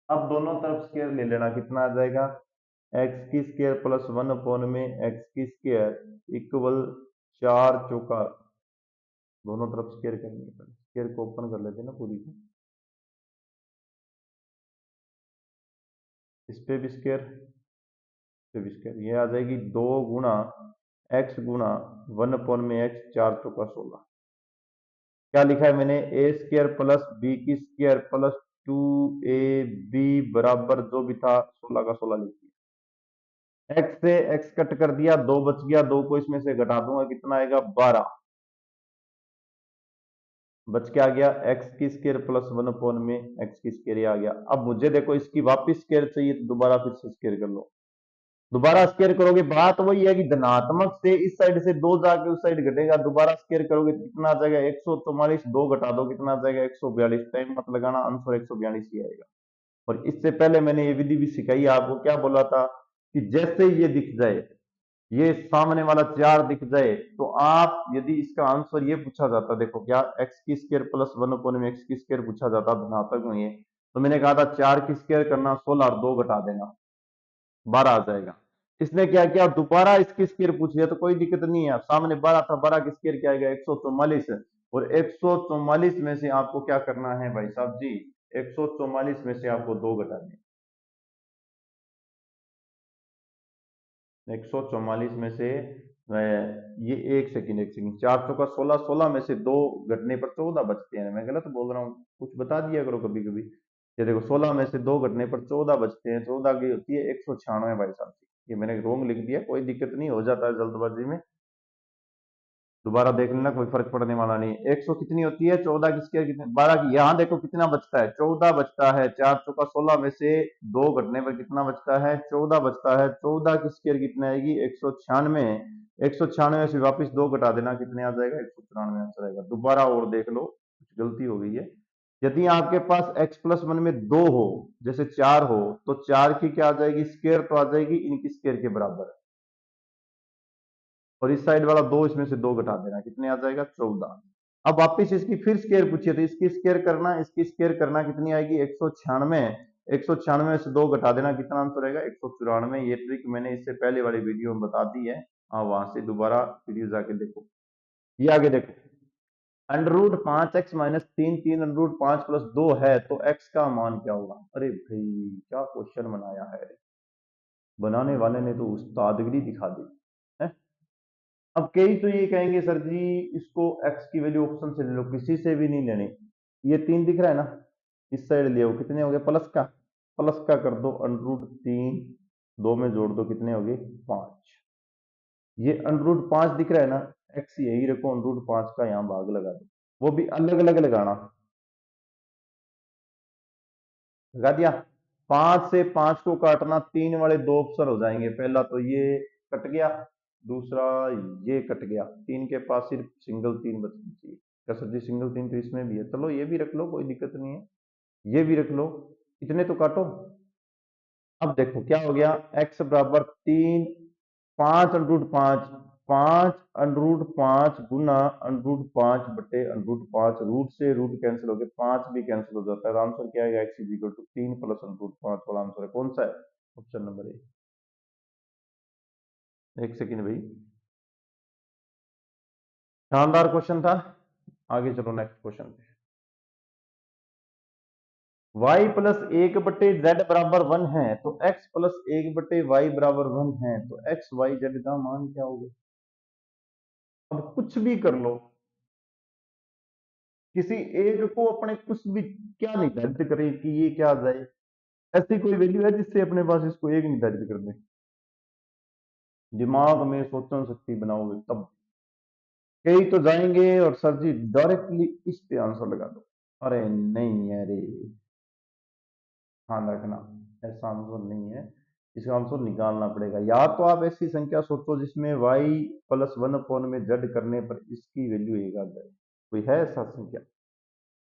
अब दोनों तरफ स्क्वायर ले लेना, कितना आ जाएगा एक्स की स्क्वायर प्लस 1 अपॉन में एक्स की स्क्वायर इक्वल 4 चौका, दोनों तरफ स्क्वायर करनी है, स्क्वायर को ओपन कर लेते हैं ना पूरी को, इस पे भी स्क्वायर, इस पे भी स्क्वायर, ये आ जाएगी 2 गुणा एक्स गुणा 1 अपॉन में एक्स 4 चौका 16, क्या लिखा है मैंने ए स्क्वायर प्लस बी की स्क्वायर प्लस 2ab बराबर जो भी था 16 का 16 लिख दिया, एक्स से एक्स कट कर दिया, 2 बच गया, 2 को इसमें से घटा दूंगा, कितना आएगा 12, बच के आ गया एक्स की स्क्वायर प्लस 1 अपॉन में एक्स की स्क्वायर आ गया। अब मुझे देखो इसकी वापस स्क्वायर चाहिए, तो दोबारा फिर से स्क्वायर कर लो, दोबारा स्क्वायर करोगे, बात वही है कि धनात्मक से इस साइड से 2 जाके उस साइड घटेगा, दोबारा स्क्वायर करोगे तो कितना आ जाएगा 144, 2 घटा दो कितना आ जाएगा 142, टाइम मत लगाना, आंसर 142 ही आएगा। और इससे पहले मैंने ये विधि भी सिखाई आपको, क्या बोला था कि जैसे ये दिख जाए, ये सामने वाला 4 दिख जाए, तो आप यदि इसका आंसर ये पूछा जाता, देखो क्या एक्स की स्क्वायर प्लस 1 अपॉन में एक्स की स्क्वायर पूछा जाता धनात्मक में, ये तो मैंने कहा था 4 की स्क्वायर करना 16 और 2 घटा देना 12 आ जाएगा। इसने क्या किया दोबारा इसकी स्क्वायर पूछ लिया, तो कोई दिक्कत नहीं है, सामने 12 था, 12 की स्क्वायर क्या आएगा 144, और 144 में से आपको क्या करना है भाई साहब जी, 144 में से आपको 2 घटाने, 144 में से ये एक सेकंड 4 का 16, 16 में से 2 घटने पर 14 बचते हैं, मैं गलत बोल रहा हूँ, कुछ बता दिया करो कभी कभी। ये देखो 16 में से 2 घटने पर 14 बचते हैं, 14 की होती है 196 भाई साहब जी, ये मैंने रोंग लिख दिया, कोई दिक्कत नहीं, हो जाता है जल्दबाजी में, दोबारा देख लेना, कोई फर्क पड़ने वाला नहीं। 100 कितनी होती है 14 की स्क्वायर कितने 12 की, यहाँ देखो कितना बचता है 14 बचता है, 4 चौका 16 में से 2 घटने पर कितना बचता है 14 बचता है, 14 की स्क्वायर कितनी आएगी 196, 196 से वापस 2 घटा देना, कितने आ जाएगा 194 आंसर आएगा। दोबारा और देख लो, कुछ गलती हो गई है, यदि आपके पास x प्लस 1 में 2 हो, जैसे 4 हो, तो 4 की क्या आ जाएगी स्क्वायर, तो आ जाएगी इनकी स्क्वायर के बराबर, और इस साइड वाला 2 इसमें से 2 घटा देना, कितने आ जाएगा 14। अब वापिस इसकी फिर स्क्वायर पूछिए, तो इसकी स्क्वायर करना, इसकी स्क्वायर करना, कितनी आएगी 196, 196 से 2 घटा देना, कितना आंसर आएगा 194। ये ट्रिक मैंने इससे पहले वाली वीडियो में बता दी है, आप वहां से दोबारा वीडियो जाके देखो। ये आगे देखो, under root 5x minus 3 under root 5 plus 2 है, तो x का मान क्या होगा। अरे भाई क्या क्वेश्चन बनाया है, बनाने वाले ने तो उस्तादगिरी दिखा दी है। अब कई तो ये कहेंगे सर जी इसको x की वैल्यू ऑप्शन से ले लो, किसी से भी नहीं लेनी। ये 3 दिख रहा है ना, इस साइड ले आओ, कितने हो गए प्लस का कर दो √3, 2 में जोड़ दो, कितने हो गए 5। ये √5 दिख रहा है ना, x यही रखो, √5 का यहाँ भाग लगा दो, वो भी अलग अलग लगाना। लगा दिया। 5 से 5 को काटना, 3 वाले 2 ऑप्शन हो जाएंगे, पहला तो ये कट गया, दूसरा ये कट गया, 3 के पास सिर्फ सिंगल 3 बचनी चाहिए। क्या सर जी सिंगल 3 तो इसमें भी है, चलो ये भी रख लो, कोई दिक्कत नहीं है, ये भी रख लो, इतने तो काटो। अब देखो क्या हो गया, x बराबर 3, 5 √5, 5 √5 गुना √5 बटे √5, रूट से रूट कैंसिल हो गए, 5 भी कैंसिल हो जाता है, तो आंसर क्या आएगा, x इज इक्वल टू 3 प्लस √5 वाला आंसर है, कौन सा है, ऑप्शन नंबर ए। एक सेकेंड भाई, शानदार क्वेश्चन था। आगे चलो नेक्स्ट क्वेश्चन पे। y प्लस 1/z बराबर 1 है तो x प्लस 1/y बराबर 1 है तो x y z का मान क्या होगा। अब कुछ भी कर लो, किसी एक को अपने कुछ भी क्या निर्धारित करें कि ये क्या आ जाए, ऐसी कोई वैल्यू है जिससे अपने पास इसको एक निर्धारित कर दें। दिमाग में सोचने शक्ति बनाओगे तब। कई तो जाएंगे और सर जी डायरेक्टली इस पे आंसर लगा दो, अरे नहीं अरे ध्यान रखना, ऐसा आंसर नहीं है, इसका आंसर निकालना पड़ेगा। या तो आप ऐसी संख्या सोचो जिसमें y प्लस 1 में z करने पर इसकी वैल्यू एक आ जाए, कोई है ऐसा संख्या।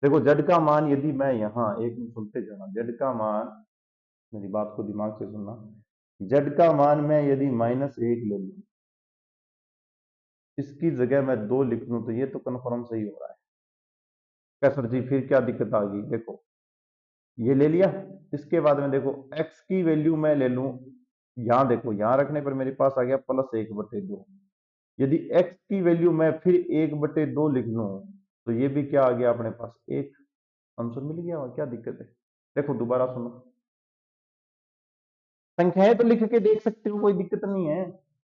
देखो z का मान यदि मैं यहाँ एक मिनट सुनते जाना, z का मान, मेरी बात को दिमाग से सुनना, z का मान मैं यदि -1 ले लूं, इसकी जगह मैं 2 लिख लूं, तो ये तो कन्फर्म सही हो रहा है। क्या सर जी फिर क्या दिक्कत आ गई, देखो ये ले लिया, इसके बाद में देखो x की वैल्यू मैं ले लूं, यहां देखो यहां रखने पर मेरे पास आ गया +1/2। यदि x की वैल्यू मैं फिर 1/2 लिख लूं, तो ये भी क्या आ गया अपने पास, एक आंसर मिल गया, और क्या दिक्कत है। देखो दोबारा सुनो, संख्याएं तो लिख के देख सकते हो, कोई दिक्कत नहीं है।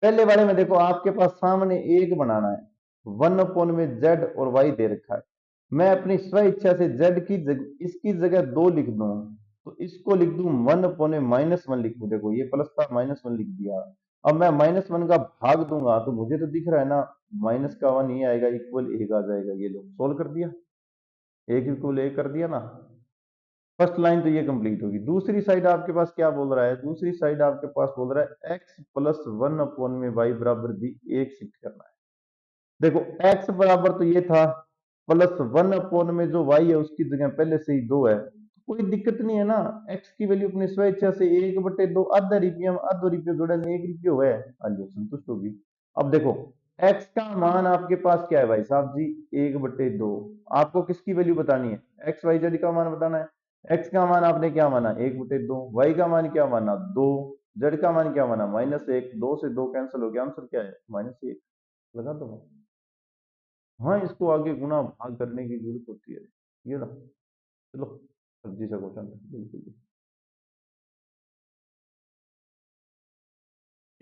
पहले वाले में देखो आपके पास सामने एक बनाना है, 1 में z और y दे रखा है, मैं अपनी स्व इच्छा से z की इसकी जगह 2 लिख दूं, तो इसको लिख दूं 1/-1 लिख दूं, देखो ये प्लस था -1 लिख दिया। अब मैं -1 का भाग दूंगा तो मुझे तो दिख रहा है ना, माइनस का 1 ये आएगा, इक्वल 1 आ जाएगा, ये लो सोल्व कर दिया, 1 = 1 कर दिया ना। फर्स्ट लाइन तो ये कंप्लीट होगी। दूसरी साइड आपके पास क्या बोल रहा है, दूसरी साइड आपके पास बोल रहा है x प्लस 1 में y बराबर भी 1 शिफ्ट करना है। देखो x बराबर तो ये था, +1 में जो y है उसकी जगह पहले से ही 2 है, कोई दिक्कत नहीं है ना, x की वैल्यू अपनी स्वेच्छा से 1/2, आधा रुपया में आधा रुपया जोड़ा, 1 रुपया हुआ है, हाँ जी संतुष्ट होगी। अब देखो x का मान आपके पास क्या है भाई साहब जी, 1/2। आपको किसकी वैल्यू बतानी है, एक्स वाई जेड का मान बताना है। x का मान आपने क्या माना 1/2, y का मान क्या माना 2, z का मान क्या माना -1, 2 से 2 कैंसिल हो गया, आंसर क्या है -1, लगा दो। हाँ इसको आगे गुना भाग करने की जरूरत होती है, ये ना, चलो सब्जी सा क्वेश्चन है बिल्कुल।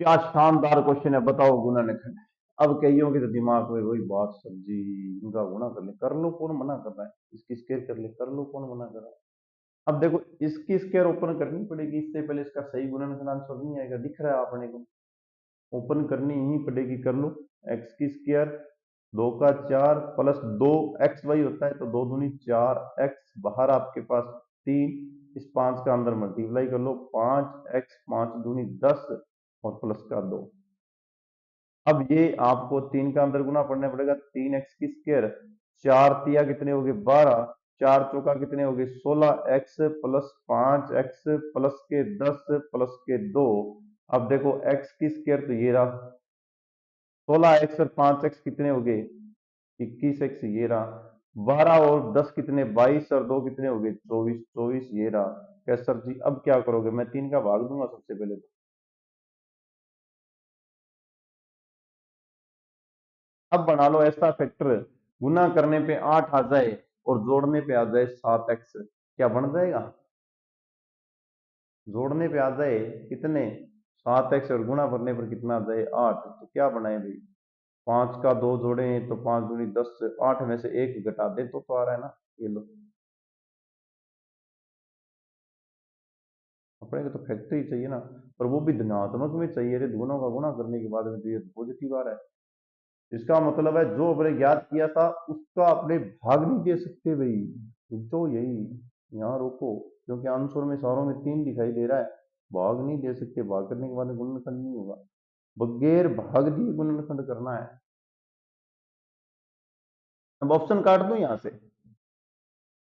क्या शानदार क्वेश्चन है, बताओ गुना ने खंड। अब कईयों के तो दिमाग में वही बात, सब्जी इनका गुना कर लो कौन मना कर रहा है, इसकी स्केयर कर ले, कर लो कौन मना कर रहा है। अब देखो इसकी स्केयर ओपन करनी पड़ेगी, इससे पहले इसका सही गुणनखंड आंसर नहीं आएगा, दिख रहा है आपने को, ओपन करनी ही पड़ेगी, कर लो। एक्स की स्केयर 2 का 4 प्लस 2 xy होता है, तो 2 दूनी 4 x, बाहर आपके पास 3, इस 5 का अंदर मल्टीप्लाई कर लो, 5x, 5 दूनी 10 और प्लस का 2। अब ये आपको 3 का अंदर गुना पड़ना पड़ेगा, 3x की स्केयर, 4 तिया कितने हो गए 12, 4 चौका कितने हो गए 16x प्लस 5x प्लस के 10 प्लस के 2। अब देखो x की स्केयर तो ये रहा 16x और 5x कितने हो गए 21x, ये रहा 12 और 10 कितने 22 और 2 कितने हो गए 24, 24 ये रहा। क्या सर जी अब क्या करोगे, मैं 3 का भाग दूंगा सबसे पहले तो। अब बना लो ऐसा फैक्टर, गुना करने पे 8 आ जाए और जोड़ने पे आ जाए 7x, क्या बन जाएगा, जोड़ने पे आ जाए कितने 7x और गुणा करने पर कितना आ जाए 8, तो क्या बनाए भाई, 5 का 2 जोड़े तो 5 दूनी 10, 8 में से 1 घटा दे तो आ रहा है ना। ये लो, अपने को तो फैक्टर ही चाहिए ना, पर वो भी धनात्मक में चाहिए रे, दोनों का गुणा करने के बाद में तो ये पॉजिटिव आ रहा है। इसका मतलब है जो अपने ज्ञात किया था उसका अपने भाग नहीं दे सकते भाई। तो यही यहाँ रोको, क्योंकि आंसर में सारों में 3 दिखाई दे रहा है, भाग नहीं दे सकते, भाग करने के बाद गुणनखंड नहीं होगा, बगैर भाग दिए गुणनखंड करना है। अब ऑप्शन काट दूं यहां से,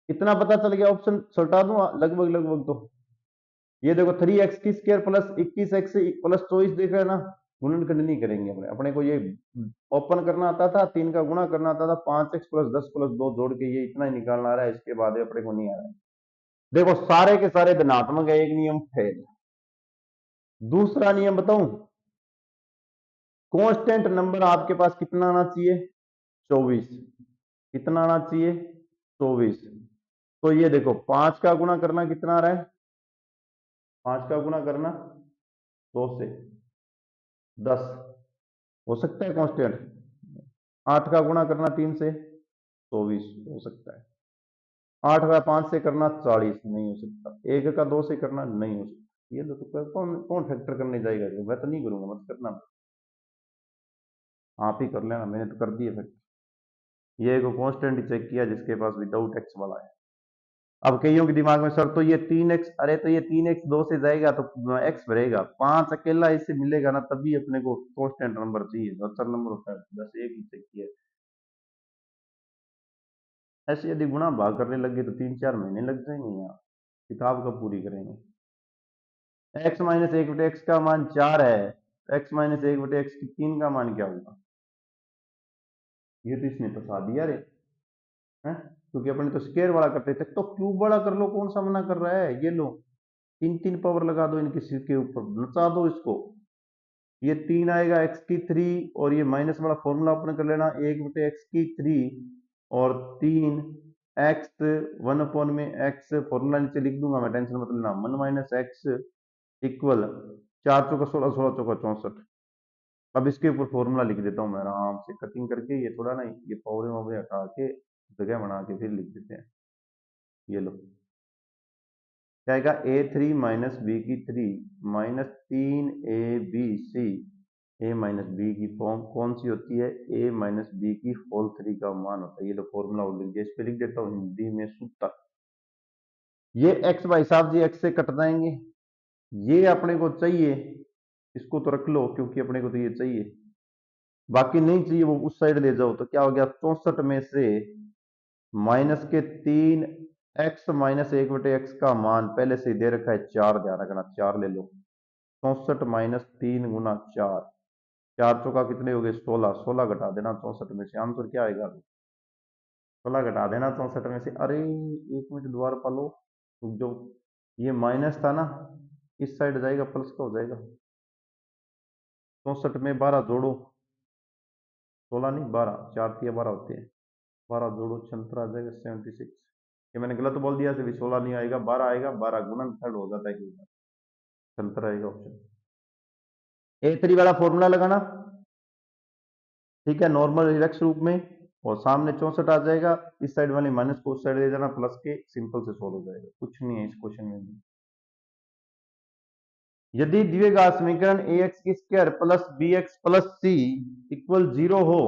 कितना पता चल गया, ऑप्शन सल्टा दूं लगभग लगभग तो। ये देखो 3x की स्क्वायर प्लस 21x प्लस 24 देख रहे हैं ना, गुणनखंड नहीं करेंगे अपने अपने को ये ओपन करना आता था, 3 का गुणा करना आता था, 5x प्लस 10 प्लस 2 जोड़ के ये इतना ही निकालना आ रहा है, इसके बाद ये अपने को नहीं आ रहा है। देखो सारे के सारे धनात्मक है, एक नियम फेल। दूसरा नियम बताऊं, कांस्टेंट नंबर आपके पास कितना आना चाहिए, 24। कितना आना चाहिए, 24। तो ये देखो 5 का गुणा करना कितना आ रहा है, 5 का गुणा करना 2 से 10 हो सकता है कांस्टेंट। 8 का गुणा करना 3 से 24 हो सकता है। 8 का 5 से करना 40 नहीं हो सकता। 1 का 2 से करना नहीं हो सकता। ये तो कौन कौन फैक्टर करने जाएगा, मैं तो नहीं करूंगा, मत करना, आप ही कर लेना, मैंने तो कर दिया फैक्टर। ये एक कांस्टेंट ही चेक किया जिसके पास विदाउट एक्स वाला है। अब कईयों के दिमाग में सर तो ये 3x, अरे तो ये 3x 2 से जाएगा तो x भरेगा, 5 अकेला इससे मिलेगा ना, तभी अपने को कांस्टेंट नंबर चाहिए, जो अचर नंबर होता है बस एक ही चेक किया। ऐसे यदि गुणा भाग करने लगे तो 3-4 महीने लग जाएंगे, यहाँ किताब कब पूरी करेंगे। x माइनस एक बटे एक्स का मान 4 है, x माइनस एक बटे एक्स की 3 का मान क्या होगा, ये तो इसने फंसा दिया रे, है, क्योंकि अपने तो स्केयर वाला करते थे, तो क्यूब वाला कर लो, कौन सा मना कर रहा है, ये लो 3-3 पावर लगा दो इनके सिर के ऊपर, नचा दो इसको। ये 3 आएगा एक्स की 3, और ये माइनस वाला फॉर्मूला ओपन कर लेना, 1/x की 3 और 3x 1 में x, फॉर्मूला नीचे लिख दूंगा मैं, टेंशन मत लेना, 1 माइनस एक्स इक्वल 4 चौका 16, 16 चौका 64। अब इसके ऊपर फॉर्मूला लिख देता हूँ मैं आराम से कटिंग करके, ये थोड़ा ना ये पावरे वावरे हटा के जगह बना के फिर लिख देते हैं। ये लो क्या आएगा, a3 माइनस बी की 3 माइनस 3abc, ए माइनस बी की फॉर्म कौन सी होती है, ए माइनस बी की होल 3 का मान होता है। ये लो फॉर्मूला और लिख दिया, इस पे लिख देता हूँ हिंदी में सूत्र। ये x भाई साहब जी x से कट जाएंगे, ये अपने को चाहिए, इसको तो रख लो क्योंकि अपने को तो ये चाहिए, बाकी नहीं चाहिए वो उस साइड ले जाओ, तो क्या हो गया, 64 में से माइनस के 3, एक्स माइनस 1/x का मान पहले से ही दे रखा है 4, ध्यान रखना 4 ले लो, 64 माइनस 3 × 4, 4 चौका कितने हो गए 16, 16 घटा देना 64 में से, आंसर क्या आएगा, 16 घटा देना 64 में से। अरे एक मिनट दोबारा पालो, जो ये माइनस था ना, इस साइड जाएगा प्लस का हो जाएगा, 64 में 12 जोड़ो, 16 नहीं 12, 4 × 3 = 12 होते हैं, 12 जोड़ो छंत्र आ जाएगा 76। ये मैंने गलत बोल दिया, सिर्फ 16 नहीं आएगा 12 आएगा, 12 गुणनखंड हो जाता है कि छंत्र आएगा ऑप्शन। A3 वाला फॉर्मूला लगाना, ठीक है, नॉर्मल रिलैक्स रूप में, और सामने 64 आ जाएगा, इस साइड वाली माइनस को उस साइड ले जाना, प्लस के सिंपल से सोल्व हो जाएगा, कुछ नहीं है इस क्वेश्चन में भी। यदि दिए गया समीकरण ax की square plus bx plus c equal 0 हो,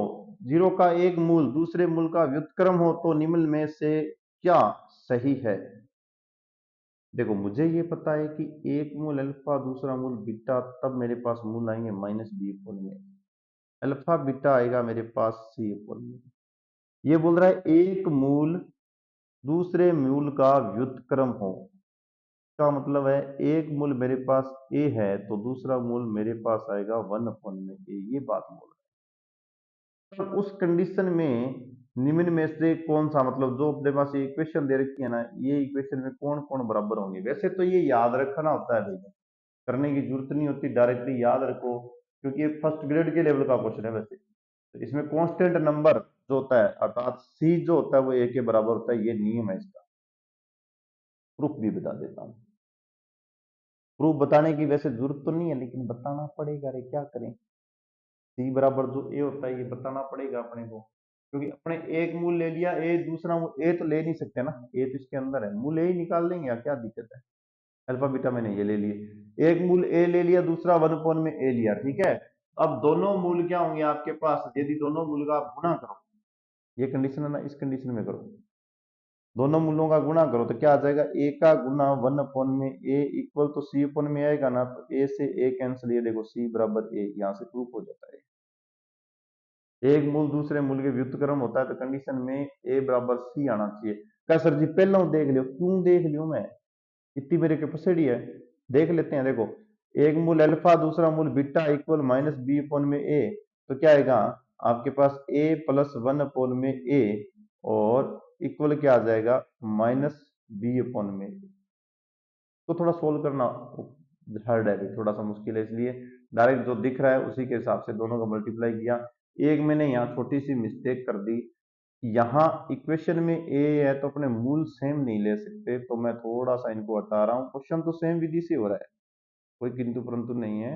0 का एक मूल दूसरे मूल का व्युत्क्रम हो, तो निम्न में से क्या सही है। देखो मुझे ये पता है कि एक मूल अल्फा दूसरा मूल बीटा, तब मेरे पास मूल आएंगे माइनस बी अपोन में, अल्फा बीटा आएगा मेरे पास सी अपोन में। ये बोल रहा है एक मूल दूसरे मूल का व्युत्क्रम हो, का मतलब है एक मूल मेरे पास ए है तो दूसरा मूल मेरे पास आएगा 1 में ए, ये बात बोल रहा है। तो उस कंडीशन में निम्न में से कौन सा, मतलब जो अपने पास ये इक्वेशन दे रखी है ना, ये इक्वेशन में कौन कौन बराबर होंगे, वैसे तो ये याद रखना होता है भैया, करने की जरूरत नहीं होती, डायरेक्टली याद रखो, क्योंकि ये फर्स्ट ग्रेड के लेवल का क्वेश्चन है वैसे। तो इसमें कांस्टेंट नंबर जो होता है अर्थात सी जो होता है वो ए के बराबर होता है, ये नियम है इसका। प्रूफ भी बता देता हूँ, प्रूफ बताने की वैसे जरूरत तो नहीं है लेकिन बताना पड़ेगा रे, क्या करें। सी बराबर जो ए होता है ये बताना पड़ेगा अपने को, क्योंकि अपने एक मूल ले लिया, ए दूसरा मूल, ए तो ले नहीं सकते ना, ए तो इसके अंदर है, मूल ए ही निकाल लेंगे या क्या दिक्कत है। अल्फा बीटा मैंने ये ले लिए, एक मूल ए ले लिया, दूसरा 1 में ए लिया, ठीक है। अब दोनों मूल क्या होंगे आपके पास, यदि दोनों मूल का आप गुणा करो, ये कंडीशन है ना, इस कंडीशन में करो, दोनों मूलों का गुणा करो तो क्या आ जाएगा, ए का गुना 1 में ए इक्वल तो सी अपन में आएगा ना, तो ए से ए कैंसिल, ये देखो सी बराबर ए, यहां से प्रूफ हो जाता है। एक मूल दूसरे मूल के व्युत्क्रम होता है तो कंडीशन में ए बराबर सी आना चाहिए। क्या सर जी पहला देख लियो, क्यों देख लियो मैं, इतनी मेरे कैपेसिटी है, देख लेते हैं। देखो एक मूल अल्फा दूसरा मूल beta equal minus B upon में ए, तो क्या आएगा आपके पास ए प्लस 1 में ए और इक्वल क्या आ जाएगा माइनस बी अपोन में ए। तो थोड़ा सोल्व करना हार्ड है, थोड़ा सा मुश्किल है, इसलिए डायरेक्ट जो दिख रहा है उसी के हिसाब से दोनों का मल्टीप्लाई किया। एक मैंने यहाँ छोटी सी मिस्टेक कर दी, यहाँ इक्वेशन में ए है तो अपने मूल सेम नहीं ले सकते, तो मैं थोड़ा सा इनको हटा रहा हूँ। क्वेश्चन तो सेम विधि से हो रहा है, कोई किंतु परंतु नहीं है,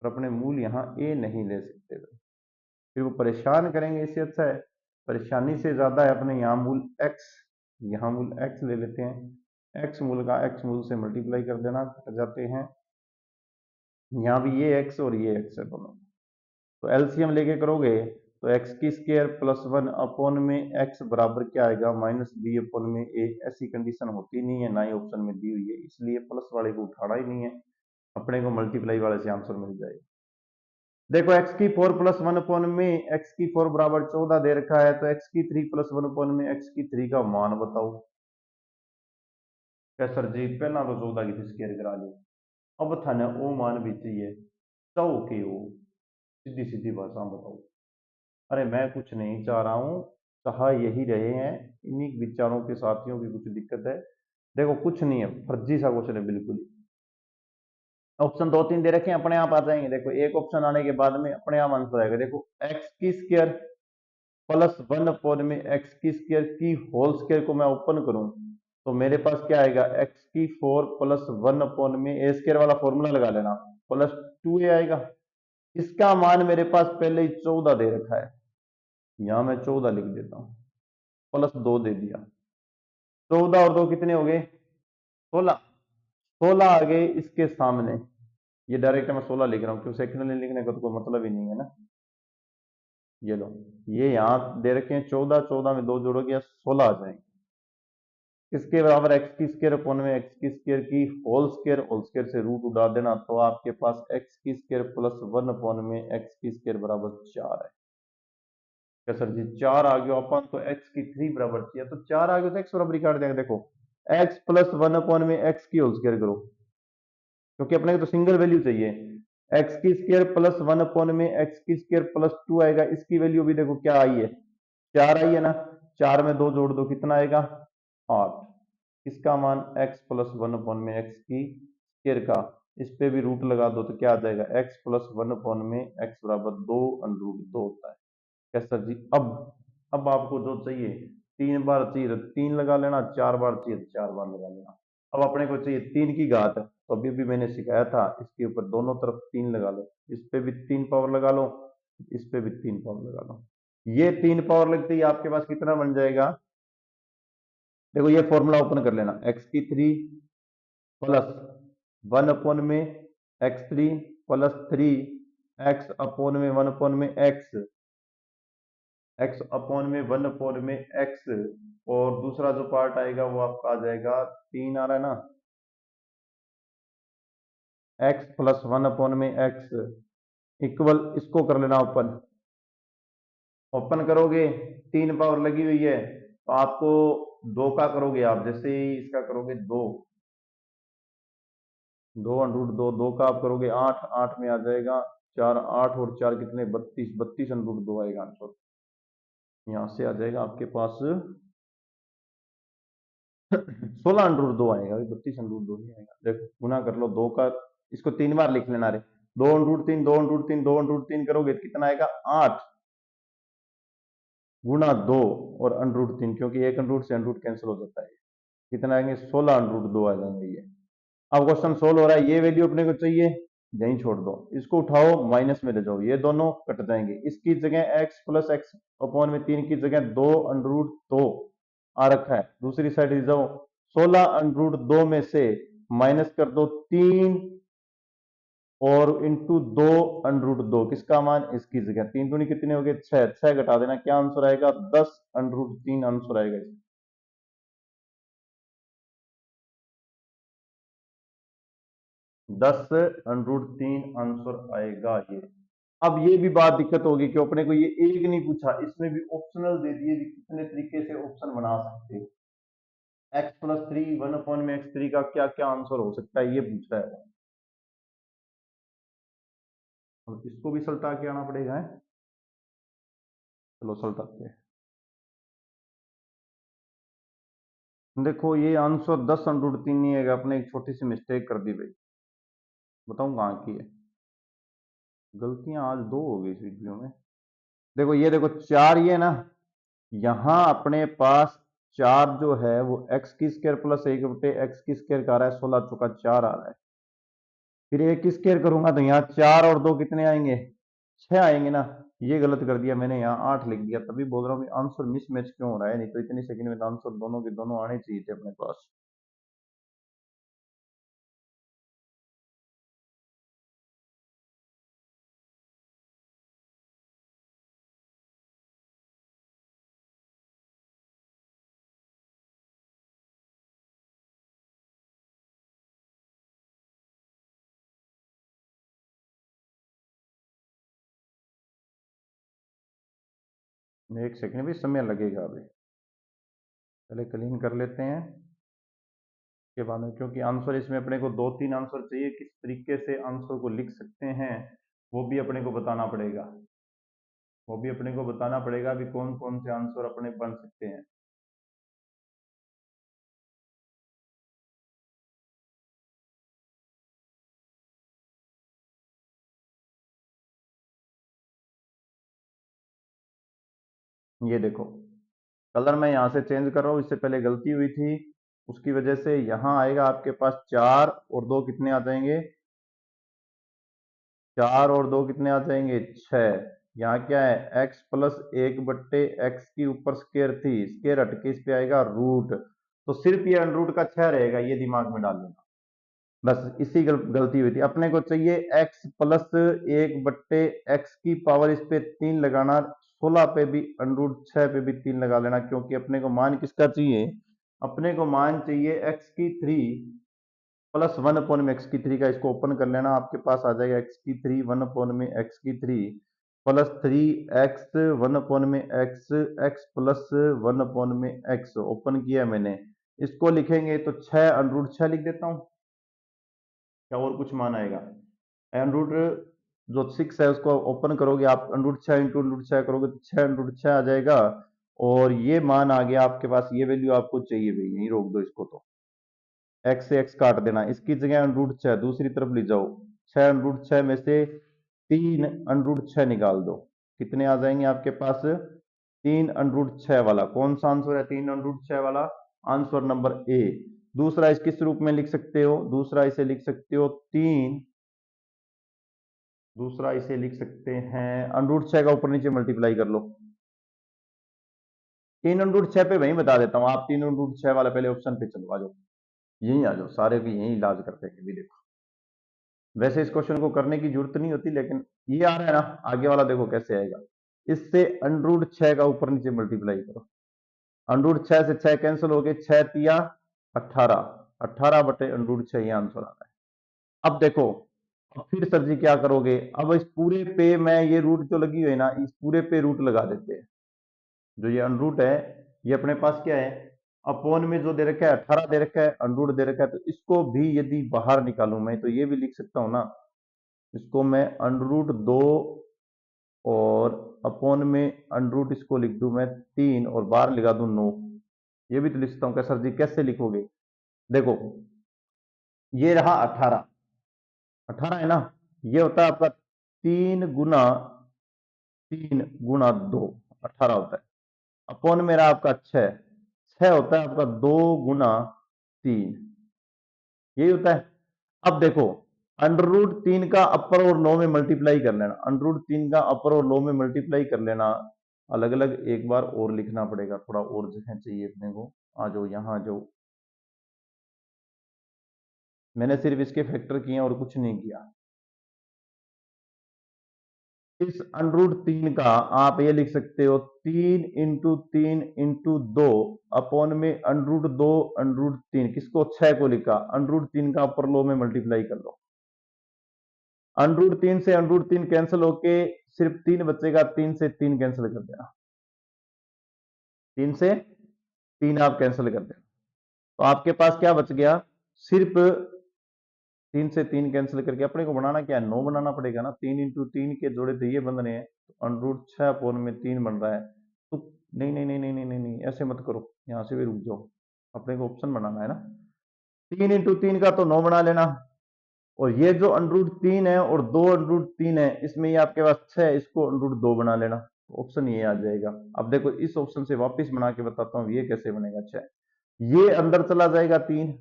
पर अपने मूल यहाँ ए नहीं ले सकते, तो फिर वो परेशान करेंगे, इससे अच्छा है परेशानी से ज्यादा है अपने यहाँ मूल एक्स, यहाँ मूल एक्स ले लेते हैं, एक्स मूल का एक्स मूल से मल्टीप्लाई कर देना, कट जाते हैं, यहाँ भी ये एक्स और ये एक्स है दोनों, तो एलसीएम लेके करोगे तो एक्स की स्क्वायर प्लस 1 में एक्स बराबर क्या आएगा माइनस बी अपोन में ए। ऐसी कंडीशन होती नहीं है, ना ही ऑप्शन में दी हुई है, इसलिए प्लस वाले को उठाना ही नहीं है, अपने को मल्टीप्लाई वाले से आंसर मिल जाएगा। देखो एक्स की 4 प्लस 1 में एक्स की 4 बराबर 14 दे रखा है, तो एक्स की 3 प्लस 1 में एक्स की 3 का मान बताओ। क्या सर जी पहला तो 14 की स्क्वायर करा ली, अब थाने ओ मान भी चाहिए, तो के ओ सीधी सीधी भाषा में बताओ। अरे मैं कुछ नहीं चाह रहा हूँ, चाह यही रहे हैं, इन्हीं विचारों के साथियों की कुछ दिक्कत है। देखो कुछ नहीं है, फर्जी सा क्वेश्चन है बिल्कुल ही। ऑप्शन 2 3 दे रखे हैं, अपने आप आ जाएंगे, देखो एक ऑप्शन आने के बाद में अपने आप आंसर आएगा। देखो एक्स की स्क्वायर प्लस 1 में एक्स की स्क्वायर की होल स्क्वायर को मैं ओपन करूं तो मेरे पास क्या आएगा, एक्स की 4 प्लस 1 में ए स्क्वायर वाला फॉर्मूला लगा लेना, प्लस 2a आएगा। इसका मान मेरे पास पहले ही 14 दे रखा है, यहां मैं 14 लिख देता हूं, प्लस 2 दे दिया, 14 और 2 कितने हो गए 16, 16 आ गए इसके सामने, ये डायरेक्ट मैं 16 लिख रहा हूँ, क्यों सेक्शनली लिखने का तो कोई मतलब ही नहीं है ना। ये लो, ये यहाँ दे रखे हैं 14, 14 में 2 जोड़ोगे या 16 आ जाएंगे, इसके बराबर एक्स की स्क्वायर अपोन में एक्स की स्क्वायर की होल स्क्वायर से रूट उड़ा देना, तो आपके पास एक्स की स्क्वायर प्लस 1 में एक्स की स्क्वायर बराबर 4 है। क्या सर जी 4 आ गया, अपन तो एक्स की 3 बराबर चाहिए, तो 4 आ गया तो एक्स बराबर ही काट देंगे। देखो एक्स प्लस 1 में एक्स की होल स्क्वायर करो, क्योंकि अपने को तो सिंगल वैल्यू चाहिए, एक्स की स्क्वायर प्लस 1 में एक्स की स्क्वायर प्लस 2 आएगा, इसकी वैल्यू भी देखो क्या आई है 4 आई है ना, 4 में 2 जोड़ दो कितना आएगा 8, इसका मान x प्लस 1 में एक्स की स्क्वायर का, इस पे भी रूट लगा दो तो क्या आ जाएगा x प्लस 1 में एक्स बराबर 2 अंडर 2 होता है। क्या सर जी अब आपको जो चाहिए 3 बार चाहिए तो 3 लगा लेना, 4 बार चाहिए तो 4 बार लगा लेना। अब अपने को चाहिए 3 की घात, तो अभी भी मैंने सिखाया था, इसके ऊपर दोनों तरफ 3 लगा लो, इस पे भी 3 पावर लगा लो, इस पे भी 3 पावर लगा लो, ये 3 पावर लगते ही आपके पास कितना बन जाएगा। देखो ये फॉर्मूला ओपन कर लेना, एक्स की 3 प्लस 1 में एक्स 3 प्लस 3 एक्स अपोन में 1 में एक्स, एक्स अपॉन में 1 में एक्स, और दूसरा जो पार्ट आएगा वो आपका आ जाएगा 3 आ रहा है ना, एक्स प्लस 1 में एक्स इक्वल, इसको कर लेना ओपन, ओपन करोगे 3 पावर लगी हुई है, तो आपको 2 का करोगे आप, जैसे ही इसका करोगे 2, 2 अंडर 2, 2 का आप करोगे 8, 8 में आ जाएगा 4, 8 और 4 कितने 32, 32 अंडर 2 आएगा आंसर, यहां से आ जाएगा आपके पास 16 अंडर 2 आएगा, 32 अंडर 2 नहीं आएगा। देखो गुना कर लो 2 का, इसको 3 बार लिख लेना रे, 2 अंडर 3, 2 अंडर 3, 2 अंडर 3 करोगे तो कितना आएगा 8 गुना 2 और अंडर 3, क्योंकि एक अंडर से अंडर कैंसिल हो जाता है, कितना आएंगे 16 अंडर 2 आ जाएंगे ये। अब क्वेश्चन सोल्व हो रहा है, ये वैल्यू अपने को चाहिए, यहीं छोड़ दो, इसको उठाओ माइनस में ले जाओ, ये दोनों कट जाएंगे। इसकी जगह x प्लस एक्स अपॉन में 3 की जगह 2 अंडर रूट 2 आ रखा है, दूसरी साइड ले जाओ, 16 अंडर रूट 2 में से माइनस कर दो 3 और इंटू 2 अंडर रूट 2, किसका मान, इसकी जगह 3 दूनी कितने हो गए 6, 6 घटा देना, क्या आंसर आएगा 10 अंडर रूट 3 आंसर आएगा। 10 अंडर रूट 3 आंसर आएगा ये। अब ये भी बात दिक्कत होगी कि अपने को ये एक नहीं पूछा, इसमें भी ऑप्शनल दे दिए कि कितने तरीके से ऑप्शन बना सकते हो। एक्स प्लस थ्री 1 में एक्स थ्री का क्या क्या आंसर हो सकता है ये पूछ रहा है। और इसको भी सल्टा के आना पड़ेगा है? चलो सल्टाते हैं। देखो ये आंसर 10 अंडर रूट 3 नहीं है, अपने एक छोटी सी मिस्टेक कर दी भाई, बताऊं कहाँ की है। गलतियां आज दो हो गई इस वीडियो में। देखो ये देखो 4 ये ना, यहां अपने पास 4 जो है वो एक्स की स्क्वायर प्लस 1/x की स्क्वायर का आ रहा है, 16 चौका 4 आ रहा है। फिर एक की स्क्वायर करूंगा तो यहाँ 4 और 2 कितने आएंगे, 6 आएंगे ना। ये गलत कर दिया मैंने, यहाँ 8 लिख दिया, तभी बोल रहा हूँ आंसर मिसमैच क्यों हो रहा है, नहीं तो इतनी सेकंड में तो आंसर दोनों के दोनों आने चाहिए थे अपने पास। एक सेकंड भी समय लगेगा अभी, पहले क्लीन कर लेते हैं के बाद में, क्योंकि आंसर इसमें अपने को 2-3 आंसर चाहिए, किस तरीके से आंसर को लिख सकते हैं वो भी अपने को बताना पड़ेगा, वो भी अपने को बताना पड़ेगा अभी कौन कौन से आंसर अपने बन सकते हैं। ये देखो कलर मैं यहाँ से चेंज कर रहा हूँ, इससे पहले गलती हुई थी, उसकी वजह से यहाँ आएगा आपके पास 4 और 2 कितने आ जाएंगे, 4 और 2 कितने आ जाएंगे 6। यहाँ क्या है x प्लस 1/x की ऊपर स्केयर थी, स्केयर हट के इस पे आएगा रूट, तो सिर्फ ये रूट का 6 रहेगा, ये दिमाग में डाल लेना। बस इसी गलती हुई थी, अपने को चाहिए x प्लस 1/x की पावर, इस पे 3 लगाना, 16 पे भी अंडरूट 6 पे भी 3 लगा लेना, क्योंकि अपने को मान किसका चाहिए, अपने को मान चाहिए x की 3 प्लस 1 में x की 3 का, इसको ओपन कर लेना, आपके पास आ जाएगा x की 3 1 में x की 3 प्लस 3x 1 में x, x प्लस 1 में x ओपन किया मैंने, इसको लिखेंगे तो 6 अंडरूट 6 लिख देता हूं, क्या और कुछ मान आएगा। अंडरूट जो 6 है उसको ओपन करोगे आप, अंडरूट 6 इंटू अंडरूट 6 करोगे तो 6 अंडरूट 6 आ जाएगा, और ये मान आ गया आपके पास, ये वैल्यू आपको चाहिए भाई, यहीं रोक दो इसको, तो x से x काट देना, इसकी जगह अंडरूट 6 दूसरी तरफ ले जाओ, 6 अंडरूट 6 में से 3 अंडरूट 6 निकाल दो, कितने आ जाएंगे आपके पास, 3 अंडरूट 6 वाला, कौन सा आंसर है 3 अंडरूट 6 वाला, आंसर नंबर ए। दूसरा इस किस रूप में लिख सकते हो, दूसरा इसे लिख सकते हो 3, दूसरा इसे लिख सकते हैं अंडरूट 6 का ऊपर नीचे मल्टीप्लाई कर लो, 3 अंडरूट 6 पे वहीं बता देता हूं, आप 3 अंडरूट 6 वाला पहले ऑप्शन पे चलो, आ जाओ यहीं आ जाओ, सारे भी यहीं इलाज करते हैं भी। देखो वैसे इस क्वेश्चन को करने की जरूरत नहीं होती, लेकिन ये आ रहा है ना, आगे वाला देखो कैसे आएगा, इससे अंडरूट 6 का ऊपर नीचे मल्टीप्लाई करो, अंडरूट 6 से 6 कैंसिल हो गए, 6 तिया 18, 18 बटे अंडरूट 6, ये आंसर आ रहा है। अब देखो, अब फिर सर जी क्या करोगे, अब इस पूरे पे मैं ये रूट जो लगी हुई है ना, इस पूरे पे रूट लगा देते हैं, जो ये अनरूट है ये अपने पास क्या है, अपॉन में जो दे रखा है 18 दे रखा है, अनरूट दे रखा है, तो इसको भी यदि बाहर निकालूं मैं तो ये भी लिख सकता हूं ना, इसको मैं अंडरूट 2 और अपॉन में अंडरूट इसको लिख दूं मैं 3 और बाहर लगा दूं 9, ये भी तो लिख सकता हूं। क्या सर जी कैसे लिखोगे, देखो ये रहा 18, 18 है ना, ये होता है आपका 3 गुना 2, 18 होता है, अपॉन मेरा आपका 6, 6 होता है आपका 2 गुना 3, यही होता है। अब देखो अंडर रूट 3 का अपर और लो में मल्टीप्लाई कर लेना, अंडर रूट 3 का अपर और लो में मल्टीप्लाई कर लेना। अलग अलग एक बार और लिखना पड़ेगा, थोड़ा और जगह चाहिए अपने को। आ जाओ यहाँ, जो मैंने सिर्फ इसके फैक्टर किए और कुछ नहीं किया। इस अंडर रूट 3 का आप ये लिख सकते हो 3 × 3 × 2 अपॉन में अंडर रूट 2 अंडर रूट 3, किसको 6 को लिखा, अंडर रूट 3 का अपर लो में मल्टीप्लाई कर लो। अंडर रूट 3 से अंडर रूट 3 कैंसिल होके सिर्फ 3 बचेगा, 3 से 3 कैंसिल कर देना, 3 से 3 आप कैंसिल कर देना। तो आपके पास क्या बच गया, सिर्फ 3 से 3 कैंसिल करके अपने को बनाना क्या है, 9 बनाना पड़ेगा ना। 3 × 3 के जोड़े तो ये बन रहे हैं, तो अंडर रूट 6 अपॉन में 3 बन रहा है। तो नहीं नहीं नहीं नहीं नहीं नहीं नहीं, ऐसे मत करो, यहां से भी रुक जाओ, अपने को ऑप्शन बनाना है ना। 3 × 3 का तो 9 बना लेना, और ये जो अंडर रूट 3 है और 2 अंडर रूट 3 है, इसमें ये आपके पास 6 है, इसको अंडर रूट 2 बना लेना, तो ऑप्शन ये आ जाएगा। अब देखो इस ऑप्शन से वापस बना के बताता हूँ ये कैसे बनेगा। 6 ये अंदर चला जाएगा, 3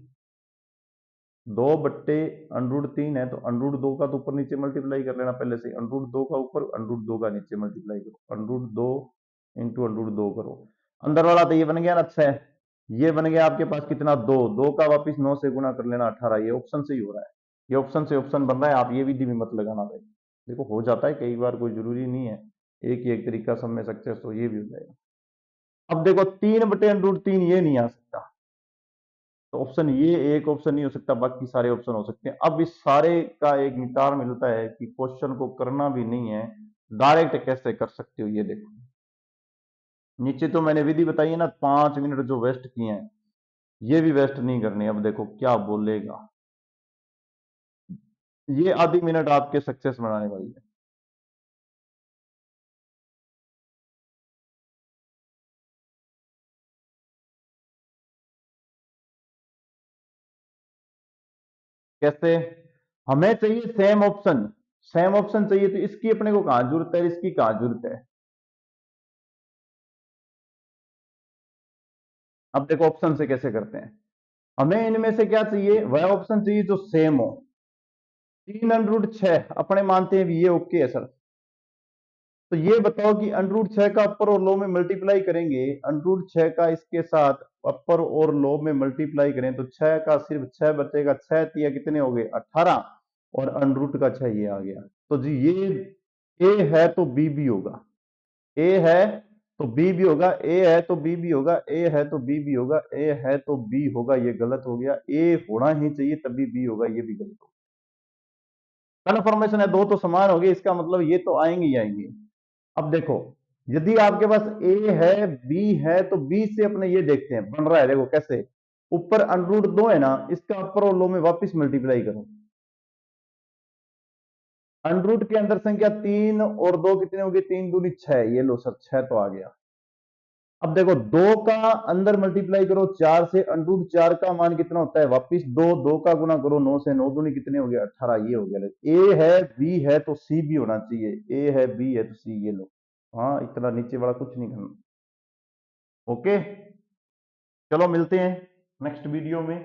2/अंडर रूट 3 है, तो अंडर रूट 2 का तो ऊपर नीचे मल्टीप्लाई कर लेना पहले से, अंडर रूट 2 का ऊपर अंडर रूट 2 का नीचे मल्टीप्लाई करो, under root 2 into under root 2 करो। अंदर वाला तो ये बन गया ना 6, ये बन गया आपके पास कितना, 2 2 का वापिस 9 से गुना कर लेना, 18। ये ऑप्शन से ही हो रहा है, ये ऑप्शन से ऑप्शन बन रहा है, आप ये विधि भी मत लगाना भाई। देखो हो जाता है कई बार, कोई जरूरी नहीं है एक ही एक तरीका सब में सक्सेस हो, ये भी हो जाएगा। अब देखो 3/√3 ये नहीं आ सकता, तो ऑप्शन ये एक ऑप्शन नहीं हो सकता, बाकी सारे ऑप्शन हो सकते हैं। अब इस सारे का एक निकार मिलता है कि क्वेश्चन को करना भी नहीं है, डायरेक्ट कैसे कर सकते हो, ये देखो नीचे तो मैंने विधि बताई है ना, 5 मिनट जो वेस्ट किए हैं ये भी वेस्ट नहीं करने। अब देखो क्या बोलेगा, ये आधी मिनट आपके सक्सेस बनाने वाली है। कैसे, हमें चाहिए सेम ऑप्शन, सेम ऑप्शन चाहिए, तो इसकी अपने को कहां जरूरत है, इसकी कहां जरूरत है। अब देखो ऑप्शन से कैसे करते हैं, हमें इनमें से क्या चाहिए, वह ऑप्शन चाहिए जो सेम हो। 3 √6 अपने मानते हैं भी ये ओके है सर, तो ये बताओ कि अंडर रूट 6 का अपर और लो में मल्टीप्लाई करेंगे, अंडर रूट 6 का इसके साथ अपर और लो में मल्टीप्लाई करें तो 6 का सिर्फ 6 बचेगा, 6 तिया कितने हो गए 18, और अंडर रूट का 6 ये आ गया। तो जी ये ए है तो बी भी होगा, ए है तो बी भी होगा, ए है तो बी भी होगा, ए है तो बी भी होगा, ए है तो बी होगा, ये गलत हो गया, ए होना ही चाहिए तभी बी होगा, ये भी गलत हो गया। कन्फर्मेशन है, दो तो समान हो गए, इसका मतलब ये तो आएंगे ही आएंगे। अब देखो यदि आपके पास ए है बी है, तो बी से अपने ये देखते हैं बन रहा है, देखो कैसे, ऊपर अंडर रूट 2 है ना, इसका अपर और लो में वापस मल्टीप्लाई करो, अंडर रूट के अंदर संख्या 3 और 2 कितने हो गए, 3 दूनी 6, ये लो सर 6 तो आ गया। अब देखो 2 का अंदर मल्टीप्लाई करो 4 से, अंडर रूट 4 का मान कितना होता है वापिस 2, 2 का गुना करो 9 से, 9 दूनी कितने हो गए 18, ये हो गया। ए है बी है तो सी भी होना चाहिए, ए है बी है तो सी, ये लो। हाँ इतना नीचे वाला कुछ नहीं करना। ओके, चलो मिलते हैं नेक्स्ट वीडियो में।